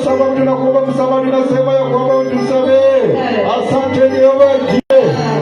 msamaha, tunakuomba msamaha, tunasema ya kwamba utusamehe. Asante Jehova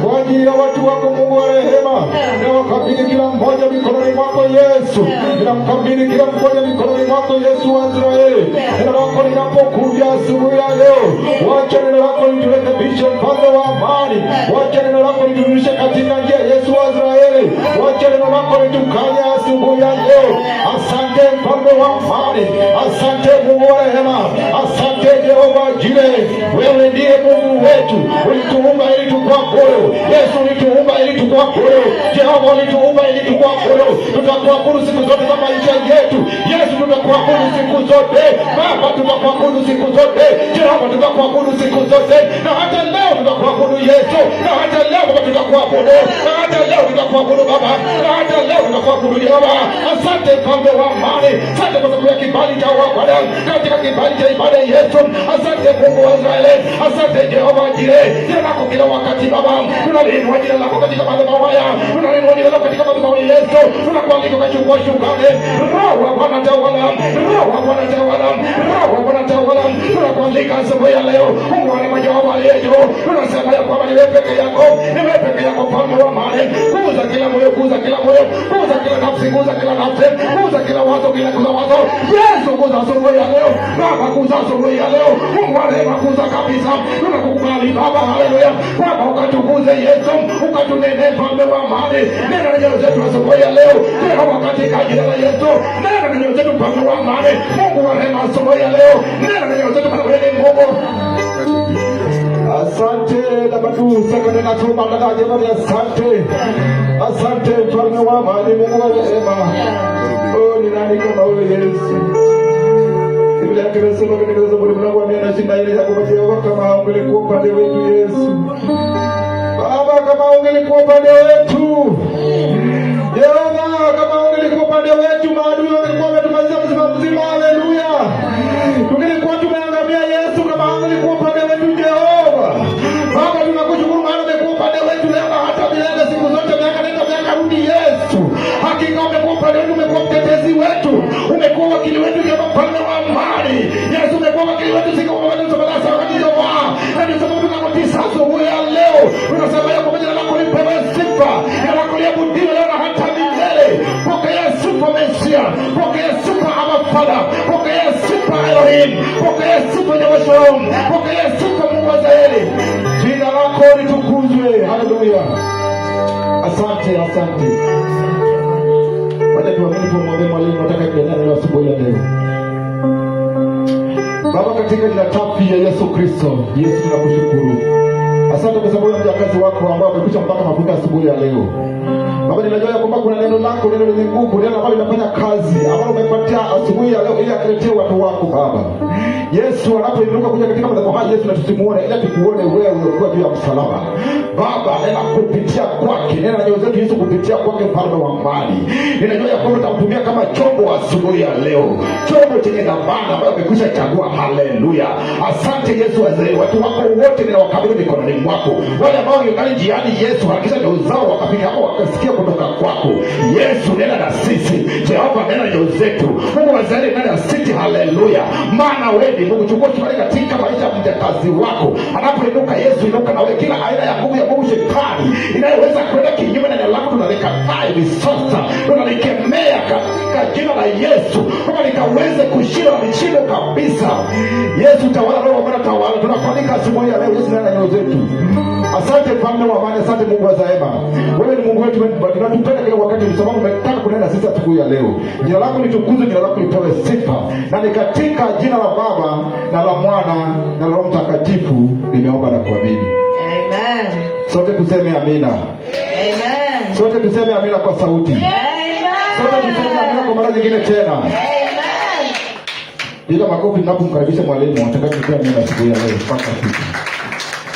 kwa ajili ya watu wako Mungu wa rehema, na wakabidhi kila mmoja mikononi mwako Yesu. Ninamkabidhi kila mmoja mikononi mwako Yesu wa Israeli. Neno lako linapokuja asubuhi ya leo, wacha neno lako liturekebishe, mfalme wa amani. Wacha neno lako liturudishe katika njia Yesu wa Israeli. Wacha neno lako litukanye asubuhi ya leo. Asante mfalme wa amani, asante Mungu wa rehema, asante Jehova Jireh. Wewe ndiye Mungu wetu, ulituumba ili tukuabudu. Yesu ulituumba ili tukuabudu. Jehova ulituumba ili tukuabudu. Tutakuabudu siku zote za maisha yetu. Yesu tutakuabudu siku zote. Baba tutakuabudu siku zote. Jehova tutakuabudu siku zote. Na hata leo tutakuabudu Yesu. Na hata leo Baba tutakuabudu. Na hata leo tutakuabudu Baba. Na hata leo tutakuabudu Jehova. Asante mfalme wa amani. Asante kwa sababu ya kibali cha ibada katika kibali cha ibada Yesu. Asante Mungu wa Israeli. Asante Jehova Jireh. Jina lako kila wakati Baba. Tunaliinua jina lako katika madhabahu haya. Tunaliinua jina lako katika madhabahu Yesu. Tunakualika ukachukua shukrani. Roho wa Bwana tawala. Roho wa Bwana tawala. Roho wa Bwana tawala. Tunakualika asubuhi ya leo. Mungu wa rehema Jehova aliye juu. Tunasema ya kwamba ni wewe peke yako. Ni wewe peke yako mfalme wa amani. Kuza kila moyo, kuza kila moyo. Kuza kila nafsi, kuza kila nafsi. Kuza kila wazo, kila wazo. Yesu kuza asubuhi ya leo. Baba kuza asubuhi ya leo. Mungu wa rehema kuza kabisa. Tunakukubali Baba, haleluya. Baba ukatukuze Yesu, ukatunene mfalme wa amani. Nena na nyoyo zetu asubuhi ya leo. Jehova katika jina la Yesu. Nena na nyoyo zetu mfalme wa amani. Mungu wa rehema asubuhi ya leo. Nena na nyoyo zetu Bwana wewe Mungu. Asante Baba tu sasa nena tuma ndani Jehova, asante. Asante mfalme wa amani, Mungu wa rehema. Oh, ni nani kama wewe Yesu? Biblia yake inasema katika Zaburi mlango wa 124 ya kwamba Jehova kama ungelikuwa upande wetu Yesu. Baba kama ungelikuwa upande wetu. Jehova kama ungelikuwa upande wetu, maadui wangelikuwa wametumaliza mzima mzima. Haleluya. Tungelikuwa tumeangamia Yesu kama ungelikuwa upande wetu Jehova. Baba tunakushukuru maana umekuwa upande wetu leo na hata milele siku zote, miaka nenda miaka rudi Yesu. Hakika umekuwa upande wetu, umekuwa mtetezi wetu, umekuwa wakili wetu Jehova mfalme wa amani. Yesu umekuwa wakili wetu siku zote tunabalasa wakati Jehova. Na ndio sababu tunakutisa asubuhi ya leo. Tunasema ya kwamba jina lako lipewe sifa. Jina lako liabudiwe leo na hata milele. Pokea sifa Mesia. Pokea sifa Abba Father. Pokea sifa Elohim. Pokea sifa Jehova Shalom. Pokea sifa Mungu wa Israeli. Jina lako litukuzwe. Haleluya. Asante, asante. Wacha tuamini tumwombe mwalimu nataka kuendelea leo asubuhi ya leo. Baba katika jina tafi ya Yesu Kristo, Yesu tunakushukuru. Asante kwa sababu ya mjakazi wako ambao amekuja mpaka mafuta asubuhi ya leo. Baba ninajua ya kwamba kuna neno lako, neno lenye nguvu, neno ambalo linafanya kazi, ambalo umepatia asubuhi ya leo ili akuletee watu wako Baba. Yesu anapoinuka kuja katika madhabahu haya Yesu na tusimuone ila tukuone wewe ukiwa juu ya msalaba. Baba nena kupitia kwake, nena nyoyo zetu Yesu kupitia kwake mfalme wa amani. Ninajua ya kwamba utamtumia kama chombo asubuhi ya leo. Chombo chenye dhamana ambayo umekwisha chagua. Haleluya. Asante Yesu wazee, watu wako wote ninawakabidhi mikononi mwako. Wale ambao wangali njiani Yesu hakisha ndio zao wakafika hapo wakasikia kutoka kwako. Yesu nena na sisi. Jehova nena nyoyo zetu. Mungu wa Israeli nena na sisi. Haleluya. Maana wewe Mungu chukua kibali katika maisha ya mjakazi wako. Anapoinuka Yesu inuka na wewe kila aina ya nguvu ya Mungu shetani inayoweza kwenda kinyume na neno lako tunalikataa hivi sasa. Tunalikemea katika jina la Yesu. Kama likaweze kushinda na mishindo kabisa. Yesu tawala, Roho wa Bwana tawala. Tunakualika asubuhi ya leo Yesu nena nyoyo zetu. Asante mfalme wa amani, asante Mungu wa Zaema. Wewe ni Mungu wetu, tunatupenda kila wakati kwa sababu umetaka kunena sisi asubuhi ya leo. Jina lako litukuzwe, jina lako lipewe sifa. Na ni katika jina la Baba na la Mwana na la Roho Mtakatifu nimeomba na kuamini. Amen. Sote tuseme amina. Amen. Sote tuseme amina kwa sauti. Amen. Sote tuseme amina kwa mara nyingine tena. Amen. Piga makofi tunapomkaribisha mwalimu. Nataka tuseme amina asubuhi ya leo mpaka siku.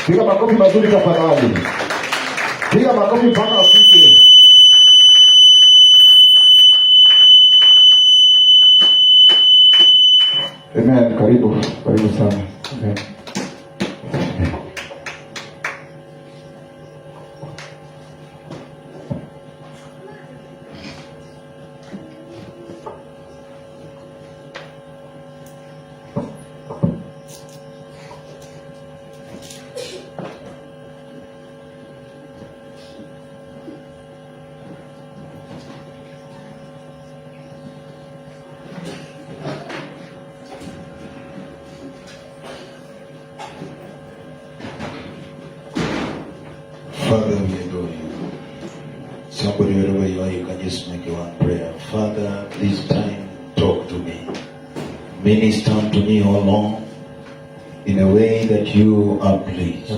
Piga makofi mazuri tafadhali. Piga makofi mpaka afike. Amen. Karibu sana. Amen. wherever you are, you can just make a one prayer. Father, this time talk to me. Minister to me, O Lord, in a way that you are pleased.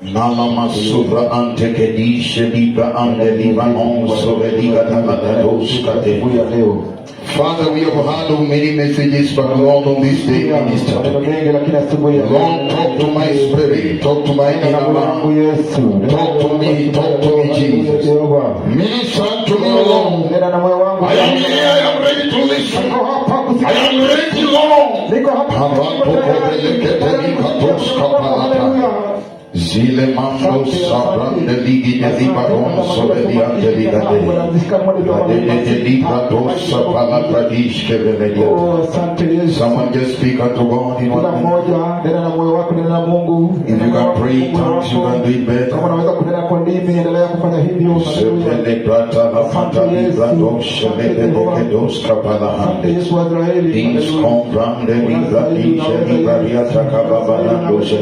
Nalama subra ante kedishe libra ande libanon soveliga tagadados kate. Father, we have had many messages, but Lord, on this day, minister to me. Lord, talk to my spirit, talk to my inner man. Talk to me, Jesus. Minister to me, Lord. I am here, I am ready to listen. I am ready, Lord. Zile mando sabran de ligi de libaron sobre di ante ligade de libra dosa pala pradish ke venedia. Someone just speak unto God in one minute. If you can pray tongues, you can do it better. Sepele brata la fanta libra dosa lebe boke dos kapala hande ins comprande libra dishe libra riata kababa dosa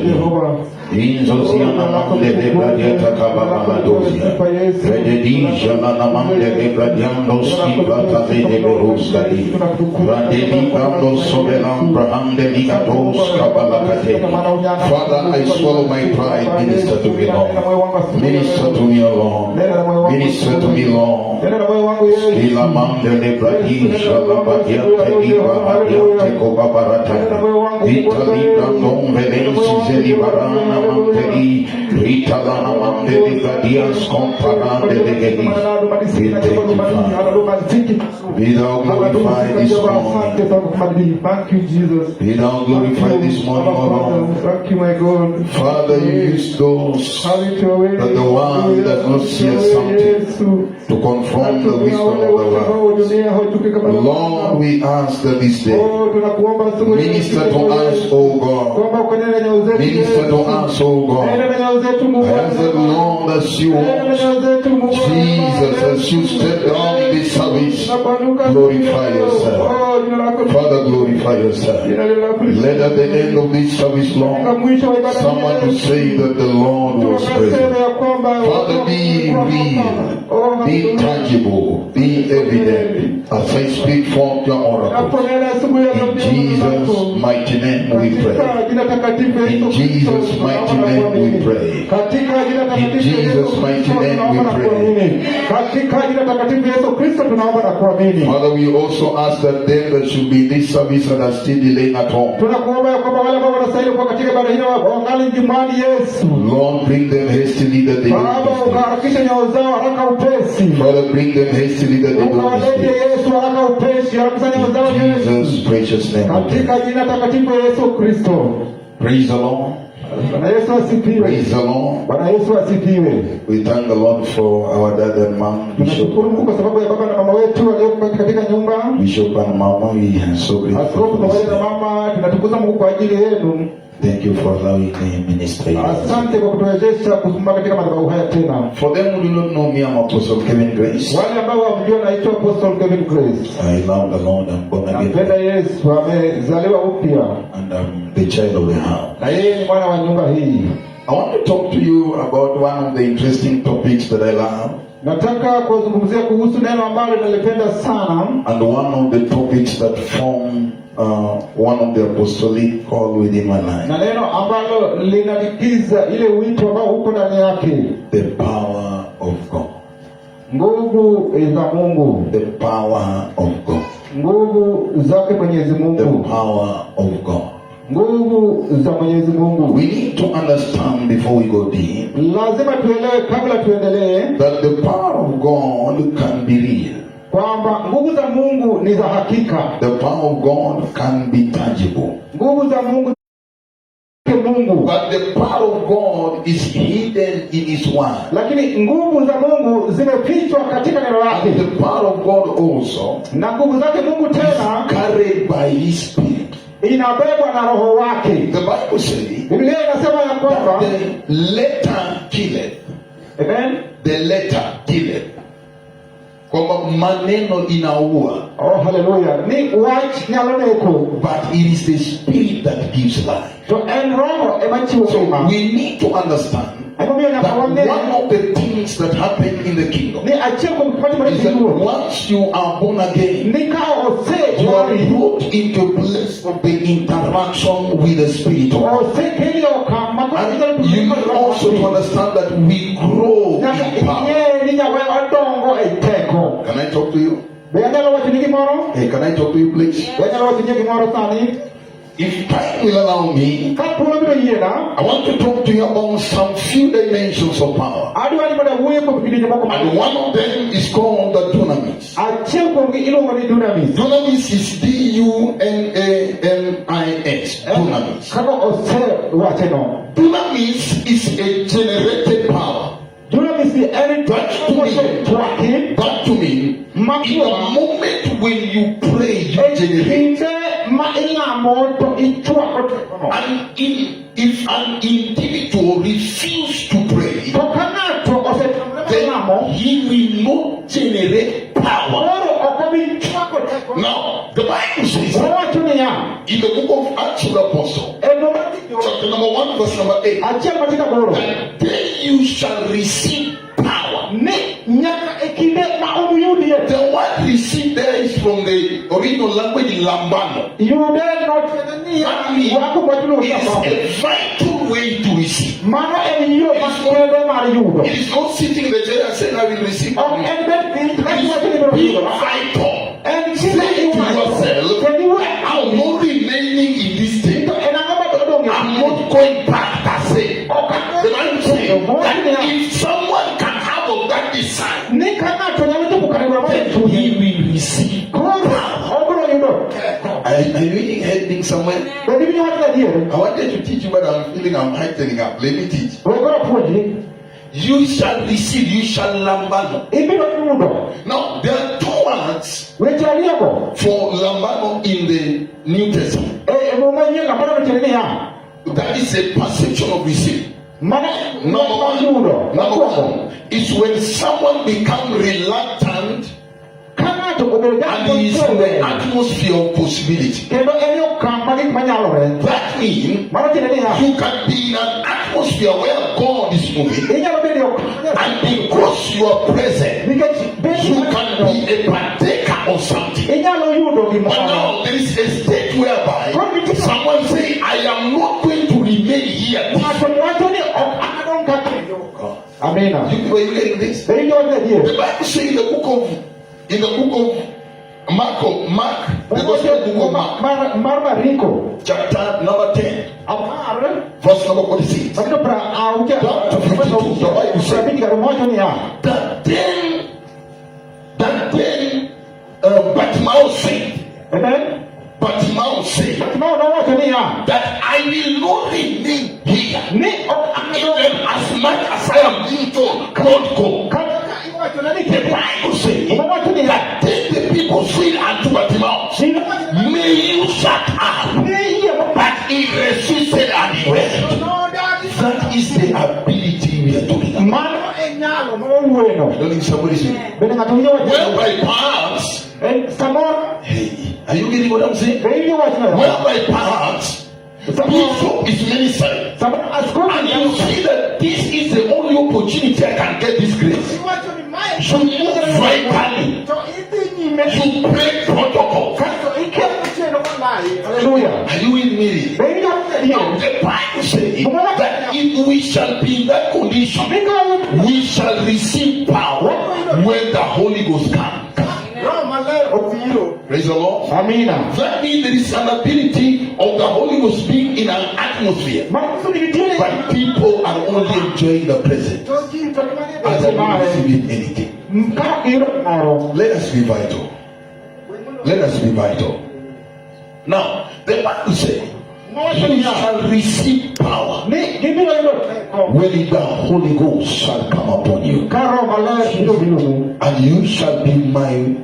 Inzosiana mamle de bradiata kababa dosia. Rededija la namamle de bradiando skipata de beruskadi. Radeli brando sobelam brahande ligados kabalakate. Father, I swallow my pride. Minister to me, Lord. Minister to me, Lord. Minister to me, Lord. Skila mamle de bradija la badiante liba adiante kobabarata. Vita libra non velensi zelibarana manteli. Rita lana manteli gadias comparande de gedis. Be thou glorified this morning. Thank you, Jesus. Be thou glorified this morning, O Lord. Thank you, my God. Father, you use those that the one that not see something to confirm the wisdom of the world. Lord, we ask that this day, minister to us, O God. Minister to us, O God. As the Lord, as you want, Jesus, as you step down in this service, glorify yourself. Father, glorify yourself. Let at the end of this service, Lord, someone to say that the Lord was present. Father, be real, be tangible, be evident as I speak forth your oracle. In Jesus' mighty name we pray. In Jesus' mighty name we pray. In Jesus' mighty name we pray. Father, we also ask that them that should be in this service and are still delaying at home, Lord, bring them hastily that they don't mistake. Father, bring them hastily that they don't mistake. In Jesus' precious name. Praise the Lord. Praise the Lord. We thank the Lord for our dad and mom, Bishop and Mama. We are so grateful for this. Thank you for allowing me ministry. For them who do not know me, I'm Apostle Kevin Grace. I love the Lord. I'm born again. And I'm the child of the house. I want to talk to you about one of the interesting topics that I love. Nataka kuzungumzia kuhusu neno ambalo nalipenda sana, and one of the topics that form one of the apostolic call within my life. Na neno ambalo linalikiza ile wito ambao uko ndani yake. The power of God. Nguvu za Mungu. The power of God. Nguvu zake Mwenyezi Mungu. The power of God. Nguvu za Mwenyezi Mungu. We need to understand before we go deep. Lazima tuelewe kabla tuendelee that the power of God can be real. Kwamba nguvu za Mungu ni za hakika. The power of God can be tangible. Nguvu za Mungu Mungu. But the power of God is hidden in His word. Lakini nguvu za Mungu zimefichwa katika neno lake. And the power of God also, na nguvu zake Mungu tena, is carried by His Spirit. Inabebwa na roho wake. The Bible says, Biblia inasema ya kwamba the letter killeth. Amen. The letter killeth. kwamba maneno inaua. Oh, hallelujah. Ni wach nyalo neko. But it is the spirit that gives life. To en roho ema chiwo So ngima. we need to understand that one of the things that happen in the kingdom Ni achiel kuom gik matimore e is that pinyruoth. once you are born again, Ni ka you are osejwari, brought into a place of the interaction with the spirit of God. osekeli okang' ma And you need also to understand that we grow nyaka in power. ing'e ni nyawe odongo e teko. Can I talk to you? Be anyalo wacho ni gimoro? Hey, can I talk to you, please? Be anyalo wacho ni gimoro sani? If time will allow me, Ka thuolo biro yiena, I want to talk to you about some few dimensions of power. adwa ni mondo awuoye kuom kidienje moko And mag. one of them is called the dunamis. Achiel kuomgi iluongo ni dunamis. Dunamis is D-U-N-A-M-I-S. Dunamis. Kaka osewache no. Dunamis is a generated power. Dunamis ni en twaki That to me, in the moment when you pray, you e generate. kinde ma ilamo to ichwako tekono. And if an individual refuses to pray, To ka ng'ato osetamre then malamo, he will not generate power. koro ok obi chwako tekono. Now, the Bible says Owacho niya, in the book of Acts of the Apostle, e Roma chapter number 1, verse number 8, achiel matin aboro, that then you shall receive power. ni nyaka e kinde ma unuyudie. The word receive there is from the original language lambano. Yude notiende niya, That means wako mwatulo it's usama. a vital way to receive. Mano en yo makende mar yudo. It is not sitting in the chair and saying, I will receive. Ok en bet piny kaka iwacho ni biro Be yudo. vital. En Say gima to iwacho. yourself, Kendo iwacho. I'm not remaining in this state. To en ang'o madodong' e I'm piny? not going back that way. Ok The Bible says ang'o that madodong' if someone can have of that design, ni ka ng'ato nyalo chopo kare dwaro mar then chunye. he will receive. Koro obiro yudo. I really heading somewhere. Bende ibiro wacho adier. I wanted to teach you, but I'm feeling I'm heightening up. Let me teach. We koro puonji. You shall receive, you shall lambano. Ibiro yudo. Now, there are two words Weche ariyogo. for lambano in the New Testament. E muma nyien ng'amono wechene niya. That is a perception of receiving. Mano Number yudo. one is when someone becomes reluctant Ka ng'ato obedo and he is in the atmosphere of possibility. kendo en yo okang' ma gik manyalore. That means Mano tiende niya. you can be in an atmosphere where God is moving, Inyalo bedo e okang' and because you are present, nikech you can be a partaker of something. inyalo yudo But gimoro. now there is a state whereby someone say, I am not going to remain here. Ng'ato wacho ni ok anadong' ka kendo. Amina. Were you getting this? Be inyalo wacho adier. The Bible says in the book of Mark, the Gospel book of Mark, Mar Mariko. chapter number 10, Apar. verse number 46. Makino auja. Sabini karo wacho niya. That then Bartimaeus said, Amen. Bartimaeus said Mau wacho niya. that I will not remain here Ni ok anadong' even as much as I am being told, God go. kata ka iwacho na ni The kendo. Bible says Umawacho niya. that then the people said unto Bartimaeus, Sino wacho na may you shut up. ni iya mo. But he resisted and he went. That is the ability we are talking about. Mano e nyalo ma wawuoyeno. I don't think somebody said. Bende ng'ato winjo wacho. Whereby perhaps, En samoro. hey, are you getting what I'm saying? Be iwinjo wachno. Whereby perhaps Bishop is ministering, Samoro askofu and you see that this is the only opportunity I can get this grace. iwacho ni mae. You move vitally. To idhi nyime. You break protocol. Kasto ikelo cheno malayi. Hallelujah. Are you with me? Be iwinjo wacho Now adier. the Bible says that if we shall be in that condition, we shall receive power when the Holy Ghost comes. Roho Maler obiro. Praise the Lord. Amina. That means there is an ability of the Holy Ghost being in an atmosphere, Makusu nitiere. but people are only enjoying the present To ji to mane and are not receiving anything. Ka iro moro. Let us be vital. Let us be vital. Now, the Bible says, Wacho you niya. shall receive power Ni gibiro yudo teko. when the Holy Ghost shall come upon you, Ka Roho Maler biro biro. and you shall be my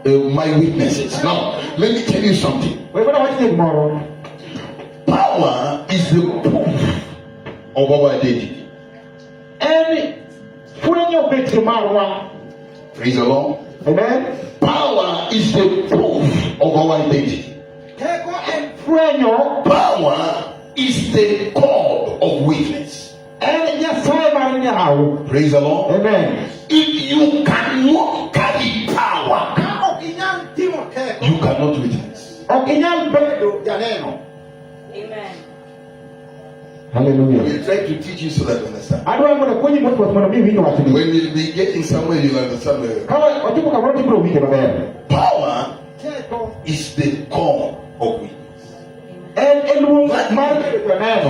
witnesses. Now, let me tell you something. We bado wacho ni moro. Power is the proof of our identity. En fwenyo bet marwa. Praise the Lord. Amen. Power is the proof of our identity. Power is the cord of witness. Praise the Lord. Amen. If you cannot carry power, you cannot witness. Amen. Hallelujah. We try to teach you so that you understand. When When you'll be getting somewhere, you'll understand where. Power is the core of witness.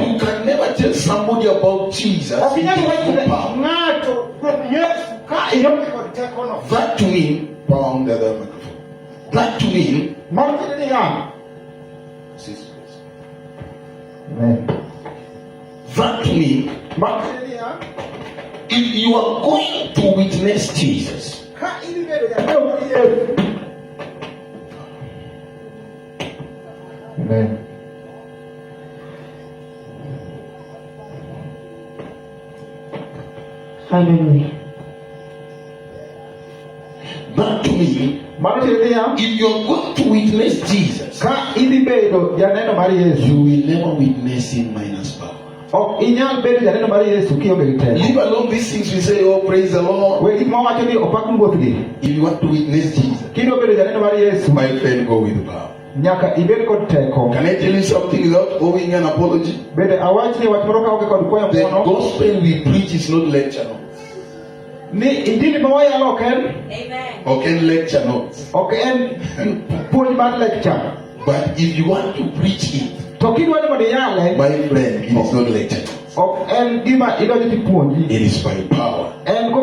You can never tell somebody about Jesus. That to me, pound the other microphone. That to me, that to me, if you are going to witness Jesus, Amen. Hallelujah. that to me, if you are going to witness Jesus, you will never witness him minus power. Leave alone these things we say, oh praise the Lord. If you want to witness Jesus, my friend, go with power. Can I tell you something without owing an apology? The gospel we preach is not lecture notes. Amen. Or can lecture notes. But if you want to preach it, my friend, it is not lecture notes. It is by power. Can I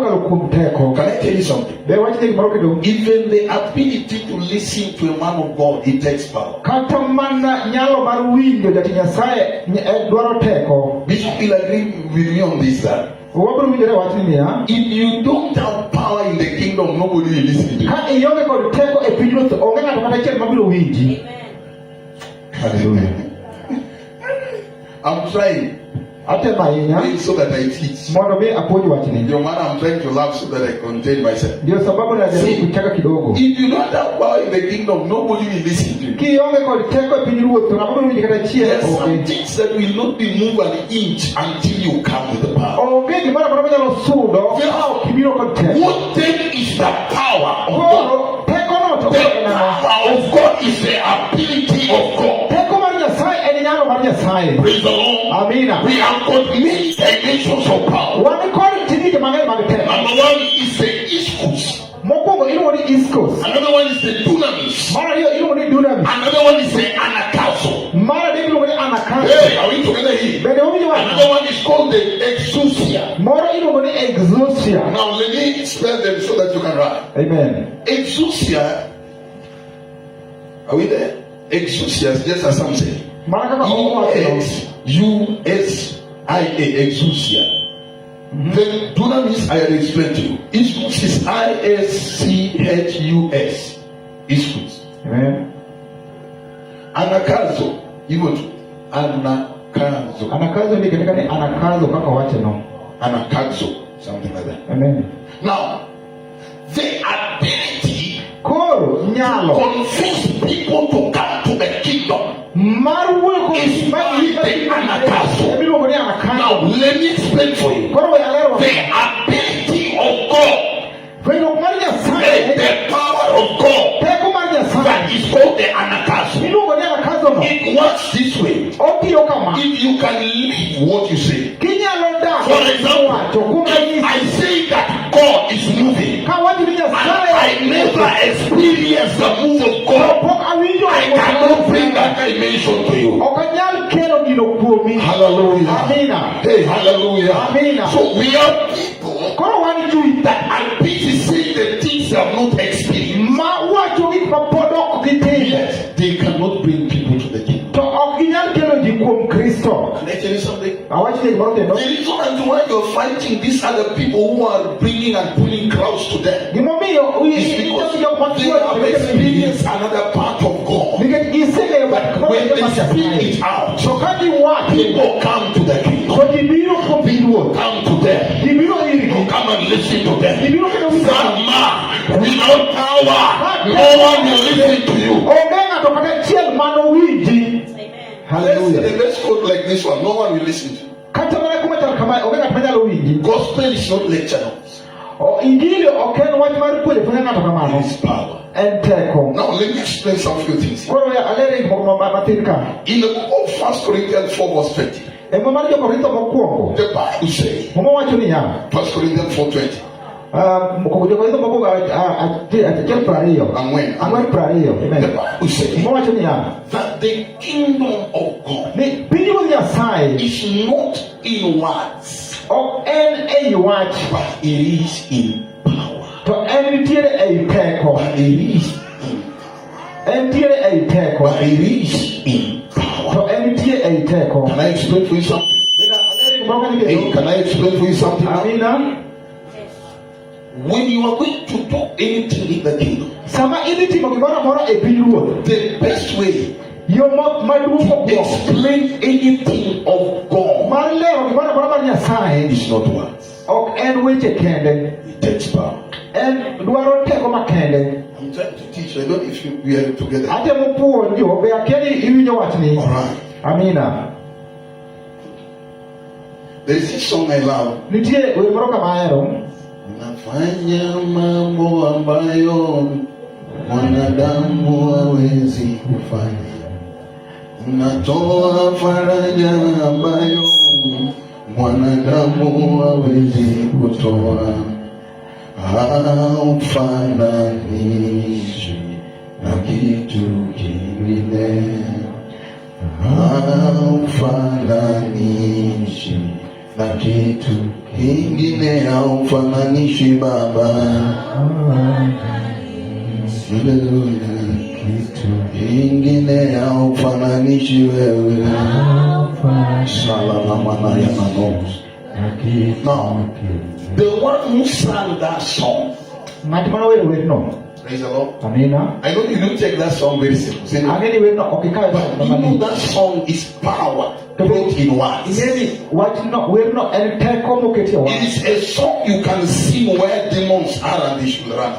tell you something? Even the ability to listen to a man of God, it takes power. Bishop will agree with me on this side. If you don't have power in the kingdom, nobody will listen to you. Hallelujah. I'm trying so that I teach. Your man, I'm trying to laugh so that I contain myself. See, if you don't have power in the kingdom, nobody will listen to you. There are some things that will not be moved an inch until you come with the power. What then is the power of God? The power of God is the ability of God. Praise the Lord. We have got many dimensions of power. Number one is the iskus. Another one is the dunamis. Another one is the anakazo. Hey, are we together here? Another one is called the exousia. Now let me spell them so that you can write. Amen. Exousia. Are we there? Exousia, just as I'm saying. E-X-U-S-I-A, exousia. Then dunamis, I had explained to you. Iskus is I-S-C-H-U-S. Iskus. Amen. Anakazo, even anakazo. Anakazo, something like that. Amen. Now, the ability to convince people to come to the kingdom is only the anakazo. Now, let me explain for you. The ability of God, the power of God, that is called the anakazo. It works this way. If you can live what you say. For example, if I say that God is moving, and I never experience the move of God, I cannot bring that dimension to you. Hallelujah. Hey, hallelujah. So we have people that are busy saying the things they have not experienced. Yet they cannot bring people to the kingdom. Can I tell you something? The reason as to why you're fighting these other people who are bringing and pulling crowds to them is because they have experienced another part of God. When they speak it out, people come to the kingdom. People come to them. People come and listen to them. Some man Without power, no one will listen to you. Hallelujah. Let's quote like this one. No one will listen to you. Gospel is not lecture notes. It is power. Now let me explain some few things here. In the book of 1 Corinthians 4 verse 20, the Bible says, 1 Corinthians 4:20. And when the Bible says that the kingdom of God is not in words, but it is in power. But it is in power. Can I explain for you something? Hey, can I explain for you something? When you are going to do anything in the kingdom, the best way to explain anything of God is not words. It takes power. I'm trying to teach. I don't know if we are together. Alright. There is this song I love. Nafanya mambo ambayo mwanadamu hawezi kufanya. Natoa faraja ambayo mwanadamu hawezi kutoa. Haufananishi na kitu kingine. Haufananishi na kitu kingine, haufananishi Baba. Kitu kingine haufananishi wewe. Now, the one who sang that song, praise the Lord. I know you don't take that song very seriously. But you know that song is power put in words. It is a song you can sing where demons are and they should run.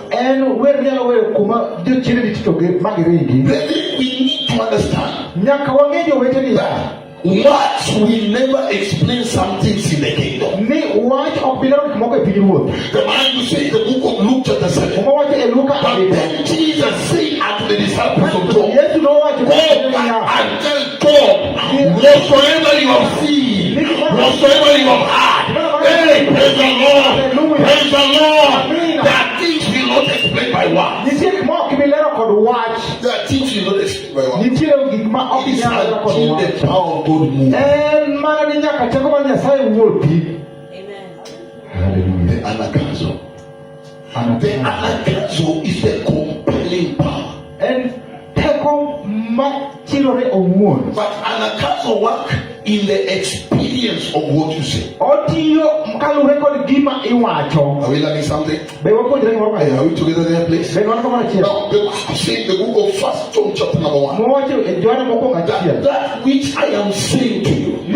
Brethren, we need to understand that words will never explain some things in the kingdom. The Bible says in the book of Luke chapter 7, but then Jesus said unto the disciples of John, go back and tell God, whatsoever you have seen, whatsoever you have heard, hey, praise the Lord, that things will not explain by words. That things will not explain by words. It is until the power of God moves. Amen. The anagazo. The anagazo is the compelling power. But anagazo work in the experience of what you say. Are we learning something? Are we together there, please? Now, the Bible says in the book of 1 John chapter number 1, that which I am saying to you, I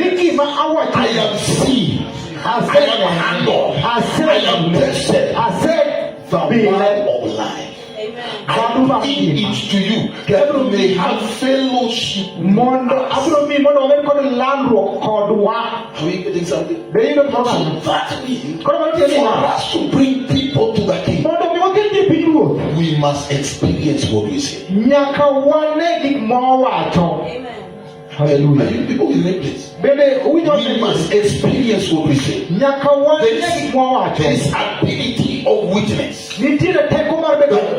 am seen, I am handled, I am tested, the word of life. I give it to you that you may have fellowship. Are we getting something? So that means for us to bring people to the kingdom, we must experience what we say. Amen. Hallelujah. Are you people in the place? We must experience what we say. There is ability of witness that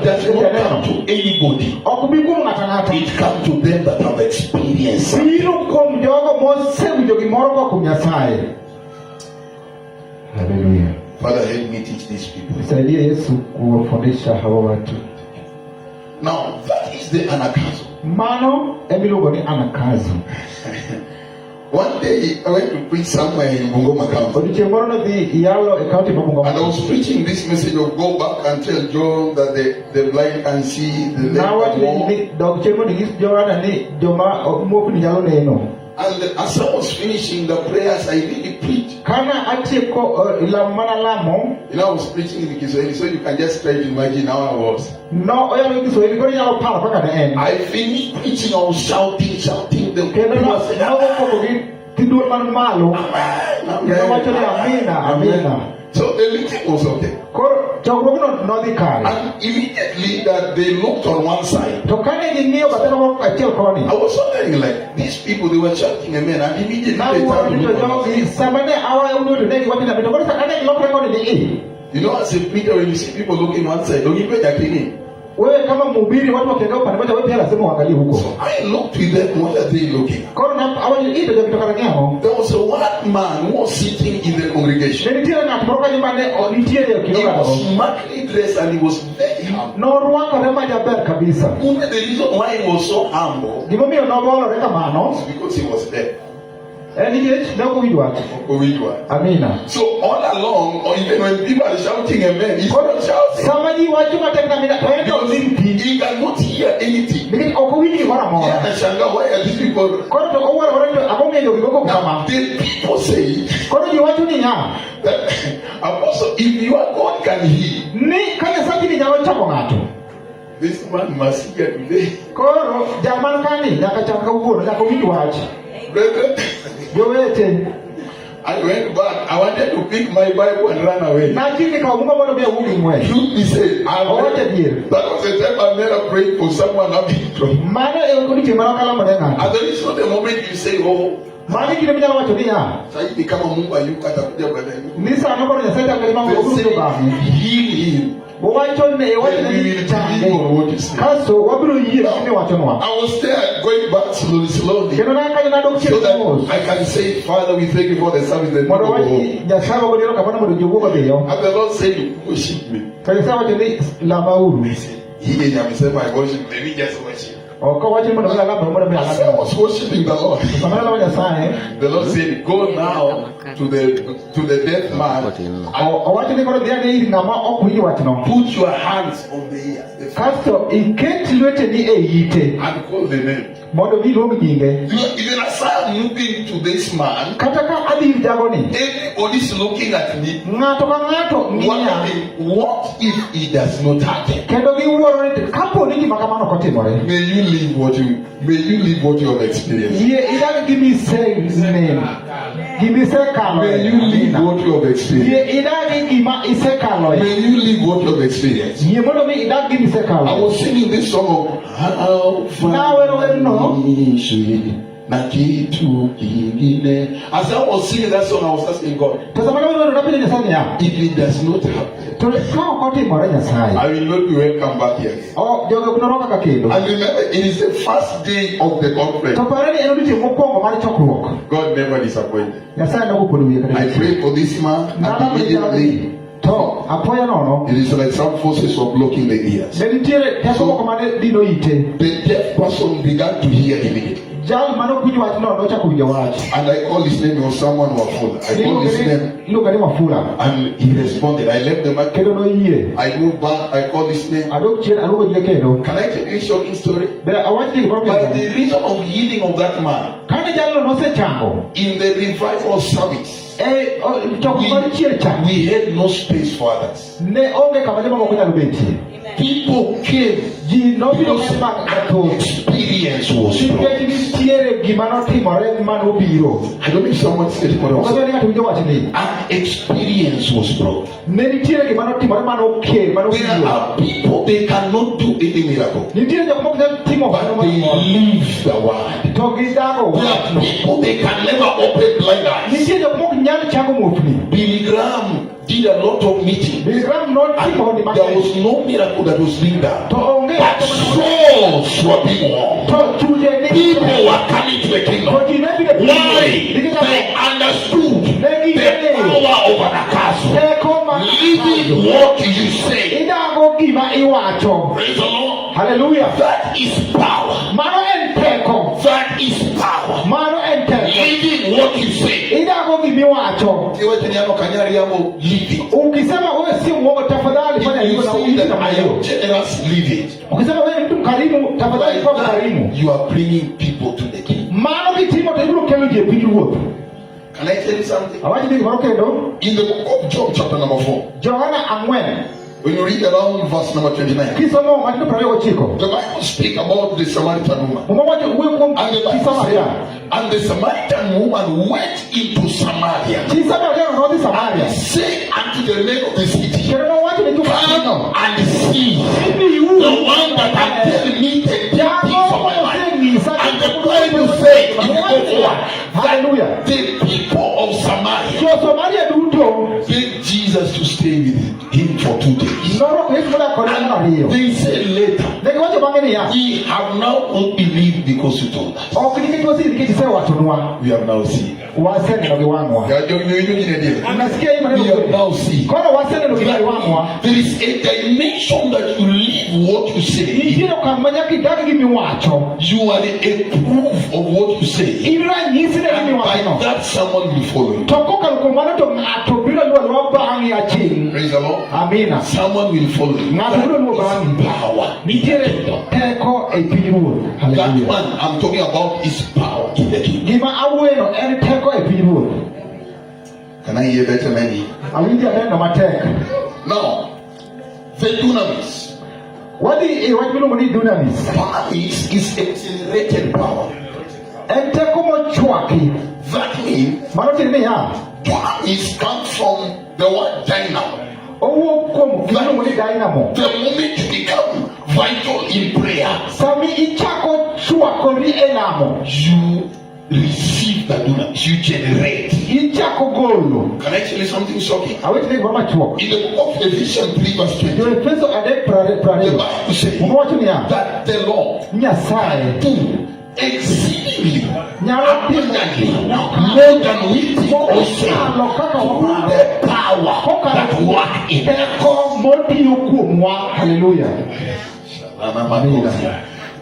does not come to anybody. It comes to them that have experienced. Hallelujah. Father, help me teach these people. Now, that is the anagazo. One day I went to preach somewhere in Bungoma County. And I was preaching this message of go back and tell John that the blind can see, the lame can walk. And as I was finishing the prayers, I really preached. Kana atieko lamana lamo. You know, I was preaching in Kiswahili, so you can just try to imagine how I was. No, I finished preaching, I was shouting. The people said, Amen. So the meeting was okay. And immediately that they looked on one side, I was wondering, like, these people, they were shouting amen, and immediately they started to look on one side. You know, as a preacher, when you see people looking one side, don't you pay that in? So I looked with them, what are they looking? There was one man who was sitting in the congregation. He was smartly dressed and he was very humble. The reason why he was so humble is because he was dead. So all along, or even when people are shouting amen, he's not shouting. Because he cannot hear anything. Why are these people? Now, the people say that Apostle, if your God can heal, this man must hear today. Brethren, I went back. I wanted to pick my Bible and run away. Truth be said, that was the time I never prayed for someone having trouble. And there is not a moment you say, oh, Saidi kama Mungu ayuka atakuja baadaye. Heal him. I was there going back slowly so that I can say, Father, we thank you for the service that you go. And the Lord said, worship me. He amesema I worship, maybe just worship. As I was worshiping the Lord, the Lord said, go now to the deaf man and put your hands on the ears and call the name. Even as I'm moving to this man, everybody's looking at me, wondering, what if he does not happen? May you live what you have experienced. May you live what you have experienced. May you live what you have experienced. I was singing this song of how as I was singing that song, I was asking God, if it does not happen, I will not be welcome back here. And remember, it is the first day of the conference. God never disappointed. I prayed for this man, and immediately it is like some forces were blocking the ears. So the deaf person began to hear immediately. And I called his name, or someone Wafula. I called his name and he responded. I left the market. I moved back. I called his name. Can I tell you a shocking story? By the reason of healing of that man, in the revival service, we had no space for others. People came because experience was wrong. I don't know if someone said it, and experience was wrong. There are people, they cannot do any miracle, but they live the word. There are people, they can never open blind eyes. Billy Graham did a lot of meetings, and there was no miracle that was being done, but souls were being won. People were coming to the kingdom. Why? They understood the power over the castle. Living what you say. Praise the Lord. Hallelujah. That is power. That is power. Living what you say. Ukisema wewe si muongo, tafadhali fanya hivyo na uishi na moyo. Ukisema wewe mtu mkarimu, tafadhali kuwa mkarimu. You are bringing people to the kingdom. Maana kitimo je piny ruoth. Can I tell you something? Awachi ni gimoro kendo. In the book of John chapter number 4, Johana 4. when you read around verse number 29, Kisomo matendo 29. the Bible speaks about the Samaritan woman. Mumawacho uwe kuom And the Bible Samaria. said, and the Samaritan woman went into Samaria. Chi Samaria no dhi Samaria. Say unto the men of the city, Kendo nowacho ne joma come kanyo. and see the one that has telling me the deep things of my life. And the Bible said in the book Hallelujah. that the people of Samaria So Samaria duto begged Jesus to stay with him for 2 days. noro Yesu moda kode mariyo. They said later, Negiwacho bang'e niya, we have now not believed because you told us. ok nikech wasiri nikech isewachonwa. We have now seen. Waseneno gi wang'wa. Unasikia hii We maneno have yote? now seen. Koro waseneno gi wang'wa. There is a dimension that you live what you say. Nitiere okang' ma nyaka idag gimiwacho. You are a proof of what you say. In ranyisi ne And by gimiwachono. that someone will follow you. To kokalo kuom mano to ng'ato biro luwo bang'i aching'. Praise the Lord. Amina. Someone will follow you. Ng'ato biro luwo That bang'i. is power. Nitiere teko e piny ruoth. That Hallelujah. one I'm talking about is power in the kingdom. Gima awuoyeno en teko e piny ruoth. Can I hear better, Manny? Awinjo aneno matek. Now, the dunamis. Wadhi e wach miluongo ni dunamis. Dunamis is accelerated power. En teko mochwaki. That means Mano tiende niya, dunamis comes from the word dynamo. owuok kuom gima iluongo ni dynamo. The moment you become vital in prayer, Sami ichako chwakori e lamo, you receive the dunamis, you generate. ichako golo. Can I tell you something shocking? Awetne gima machuok. In the book of Ephesians 3 verse 20, Jo-Efeso 3:20. the Bible says Wacho niya, that the Lord Nyasaye do exceedingly nyalo timo abundantly more than we think or say mokalo kaka through waparo. the power that Kokalo work in us. teko motiyo kuomwa. Hallelujah.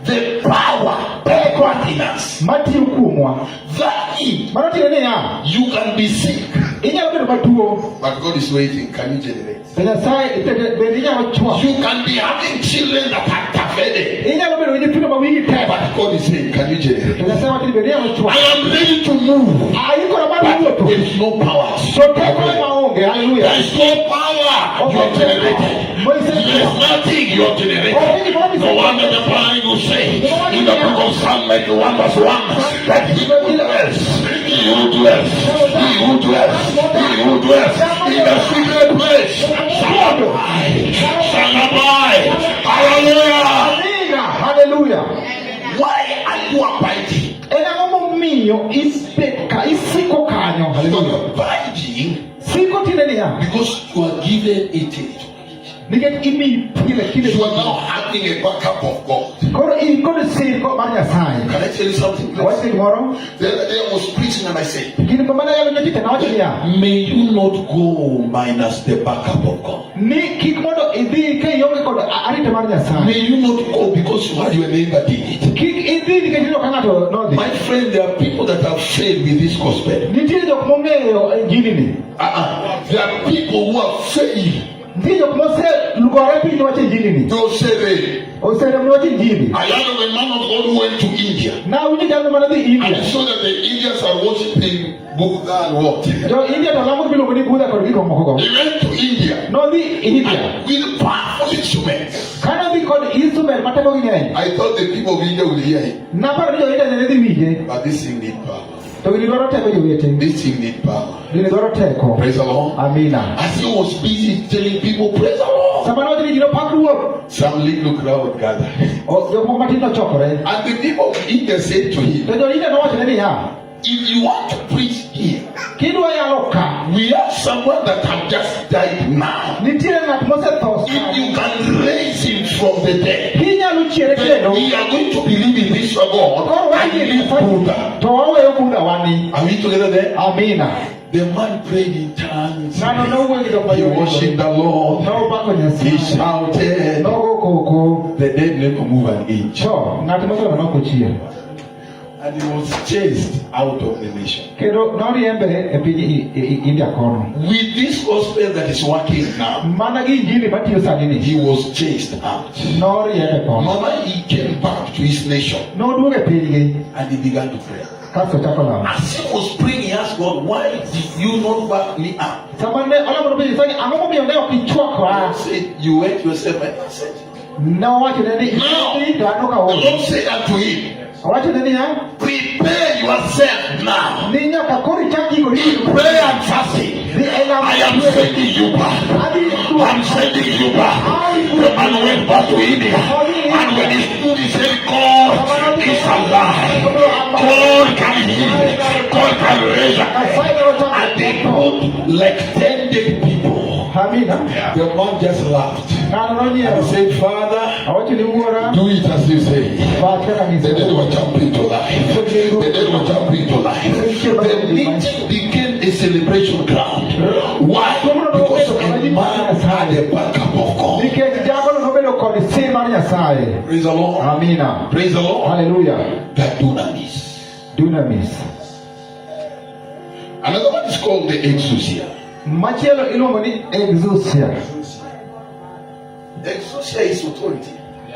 The power that work in us. Matiyo kuomwa. That means Mano tiende niya, you can be sick, inyalo bedo matuo. but God is waiting. Can you generate? To Nyasaye bende inyalo chwako. You can be having children that are tafede, Inyalo bedo gi nyithindo ma wigi tek. but God is saying, can you To generate? Nyasaye wacho ni bende inyalo I chwako. am ready to move, Aikora mar but wuotho. there is no power. To teko ema onge. Hallelujah. There is no power. You are generated. There is nothing you are generated. No wonder the Bible says in the book of Psalm 91 verse 1 that he who dwells, he who dwells, he who dwells, he who dwells in the secret place shall abide, shall abide. Hallelujah. Amina. Hallelujah. Why are you abiding? En ang'o momiyo isiko kanyo? You Hallelujah. are abiding Siko tiende niya, because you are given a territory. nikech imiyi pile kinde You are now duto. having a backup of God. Koro in kod siko mar Nyasaye. Can I tell you something? Please? Wachni gimoro. The other day I was preaching and I said, Gini mana yalo nyotite nawacho niya, may you not go minus the backup of God. ni kik mondo idhi ka ionge kod arita mar Nyasaye. May you not go because you had your neighbor did it. Kik idhi nikech ineno ka ng'ato nodhi. My friend, there are people that have failed with this gospel. Nitie jok mong'eyo injilini. There are people who have failed. Nitie jok moselugore piny wacho injilini. They'll say, Oserem wacho injili. I heard of a man of God who went to India. Na winjo jalo mana dhi And he India. saw that the Indians are worshipping Buddha and what? He Jo India to lamo miluongo ni Buddha kod gik mamoko go. went to India Nodhi India. with powerful instruments. Ka nodhi kod instrument ma tekogi ng'eny. I thought the people of India would hear him. Naparo ni jo India ne dhi winje. But this thing need power. To gini dwaro teko jowete. This thing need power. Gini dwaro teko. Praise the Lord. Amina. As he was busy telling people, praise the Lord. Sama nodhi ni jino pak ruoth. Some little crowd gathered. Jok moko matin nochokore. And the people of India said to him, To jo India nowachone niya, if you want to preach here, kidwa yalo ka, we have someone that have just died now. nitiere ng'at mosetho. If you can raise him from the dead, Kinyalo chiere then kendo. we are going to believe in this God Koro and wayie leave Buddha. to waweyo Buddha wani. Are we together there? Amina. The man prayed in tongues. Ng'ano nowuoyo gi jok He mayom. worshiped the Lord. Nopako He Nyasaye. shouted. Nogo koko. The dead never move an inch. Cho, ng'at mosetho nokochier. And he was chased out of the nation. Kendo noriembe e piny India kono. With this gospel that is working now, Mana gi injili matiyo sani ni. he was chased out. Noriembe kono. Mama, he came back to his nation Noduogo e pinygi. and he began to pray. Kaso chako lamo. As he was praying, he asked God, why did you not back me up? Samane olamu rubi sani amomo mi ondeo kichwa kwa. God said, you went yourself and answered. No wacho neni. Now, the Lord said unto him, wacho neni ya? prepare yourself now. Ninya kakori chaki ko ni. Pray and fasting. I am sending you back. I'm sending you back. The man went back to India. And when he stood, he said, God is alive. God can heal. God can raise up. And they put like 10 dead people. The man just laughed. And said, Father, do it as you say. The dead will jump into life. The dead will jump into life. The meeting became a celebration ground. Why? Because a man had a backup of God. Praise the Lord. Amina. Praise the Lord. Hallelujah. That dunamis. Dunamis. Another one is called the exousia. Machelo ilongo ni exousia. Exousia is authority.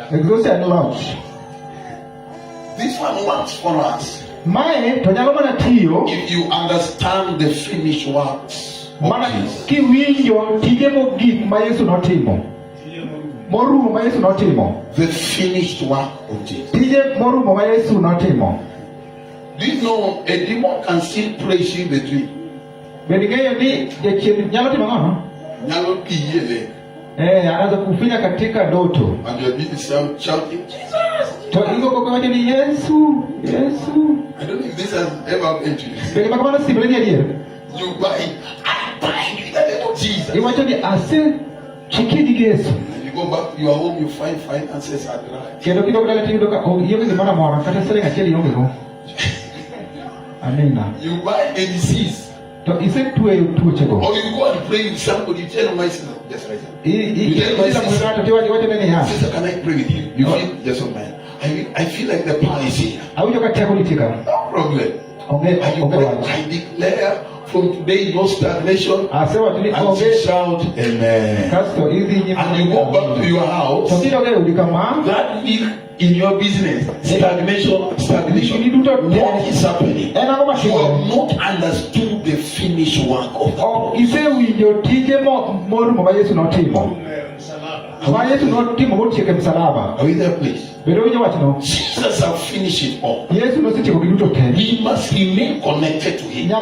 Exousia ni launch. This one works for us. Mae tonyalo na tiyo. If you understand the finished works of Jesus. Kiwinjo tije mogik ma Yesu notimo. Morumo ma Yesu notimo. The finished work of Jesus. Tije morumo ma Yesu notimo. Do you know a demon can still praise you in the dream? Beningeo ni jechini nyalo timo ngono? Nyalo kiyele. Anaweza kufinya katika ndoto. And you're busy shouting, Jesus! To ingo kwa wacha ni Yesu, Yesu. I don't know if this has ever happened to you. Beni makamana sibeleni adier. You buy, I buy you in the name of Jesus. Iwacho ni ase chikidi Yesu. You go back to your home, you find finances are dry. Kendo kidogo dala tiyo doka yonge gimana mora kata sele ngacheli yonge go. Amina. You buy a disease. To ise tuwe chego. Or you go and pray with somebody, you tell my sister, just right now. You tell my sister, sister, can I pray with you? You feel, just on mine. I feel like the power is here. No problem. I declare from today no stagnation. And you shout amen. And you go back to your house. That week in your business, stagnation. What is happening? You have not understood the finished work of the Lord. Are we there, please? Jesus has finished it all. We must remain connected to Him. We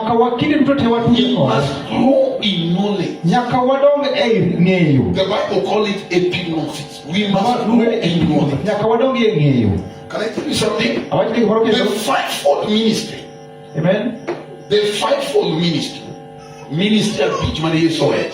must grow in knowledge. The Bible calls it epignosis. We must grow in knowledge. Can I tell you something? The fivefold ministry. Amen. The fivefold ministry. Ministry of which money you saw it.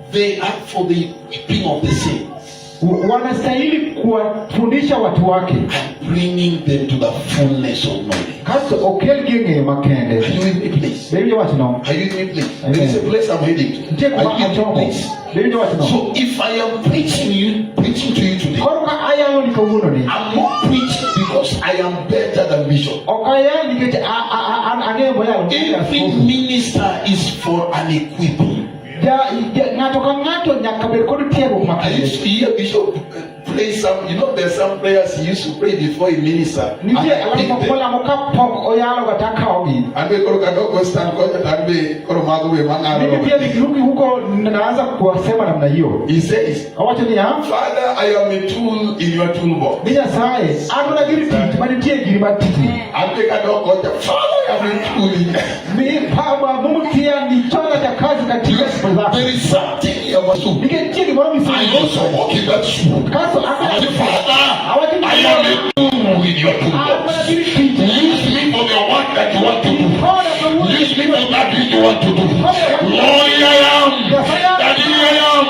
They are for the equipping of the saints. Wanastahili kuwafundisha watu wake and bringing them to the fullness of knowledge. Kaso okelgenge makende. Are you with me, please? Baby, what you know? Are you with me, please? There is a place I'm heading to. Are you with me, please? Baby, what you know? So if I am preaching to you today, I'm not preaching because I am better than Bishop. Every minister is for an equipping. I used to hear Bishop play some, you know, there's some prayers he used to pray before he minister. And we he says, Father, I am a tool in your toolbox. There is something you must do. I also walk in that shoe. Father, I am a tool in your toolbox. Use me for the work that you want to do. Use me for that which you want to do. Lord, I am. Daddy, I am.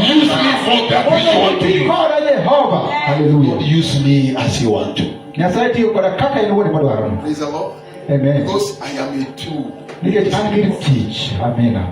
Use me for that which you want to do. Hallelujah. Use me as you want to. Praise the Lord. Amen. Because I am a tool. Amen.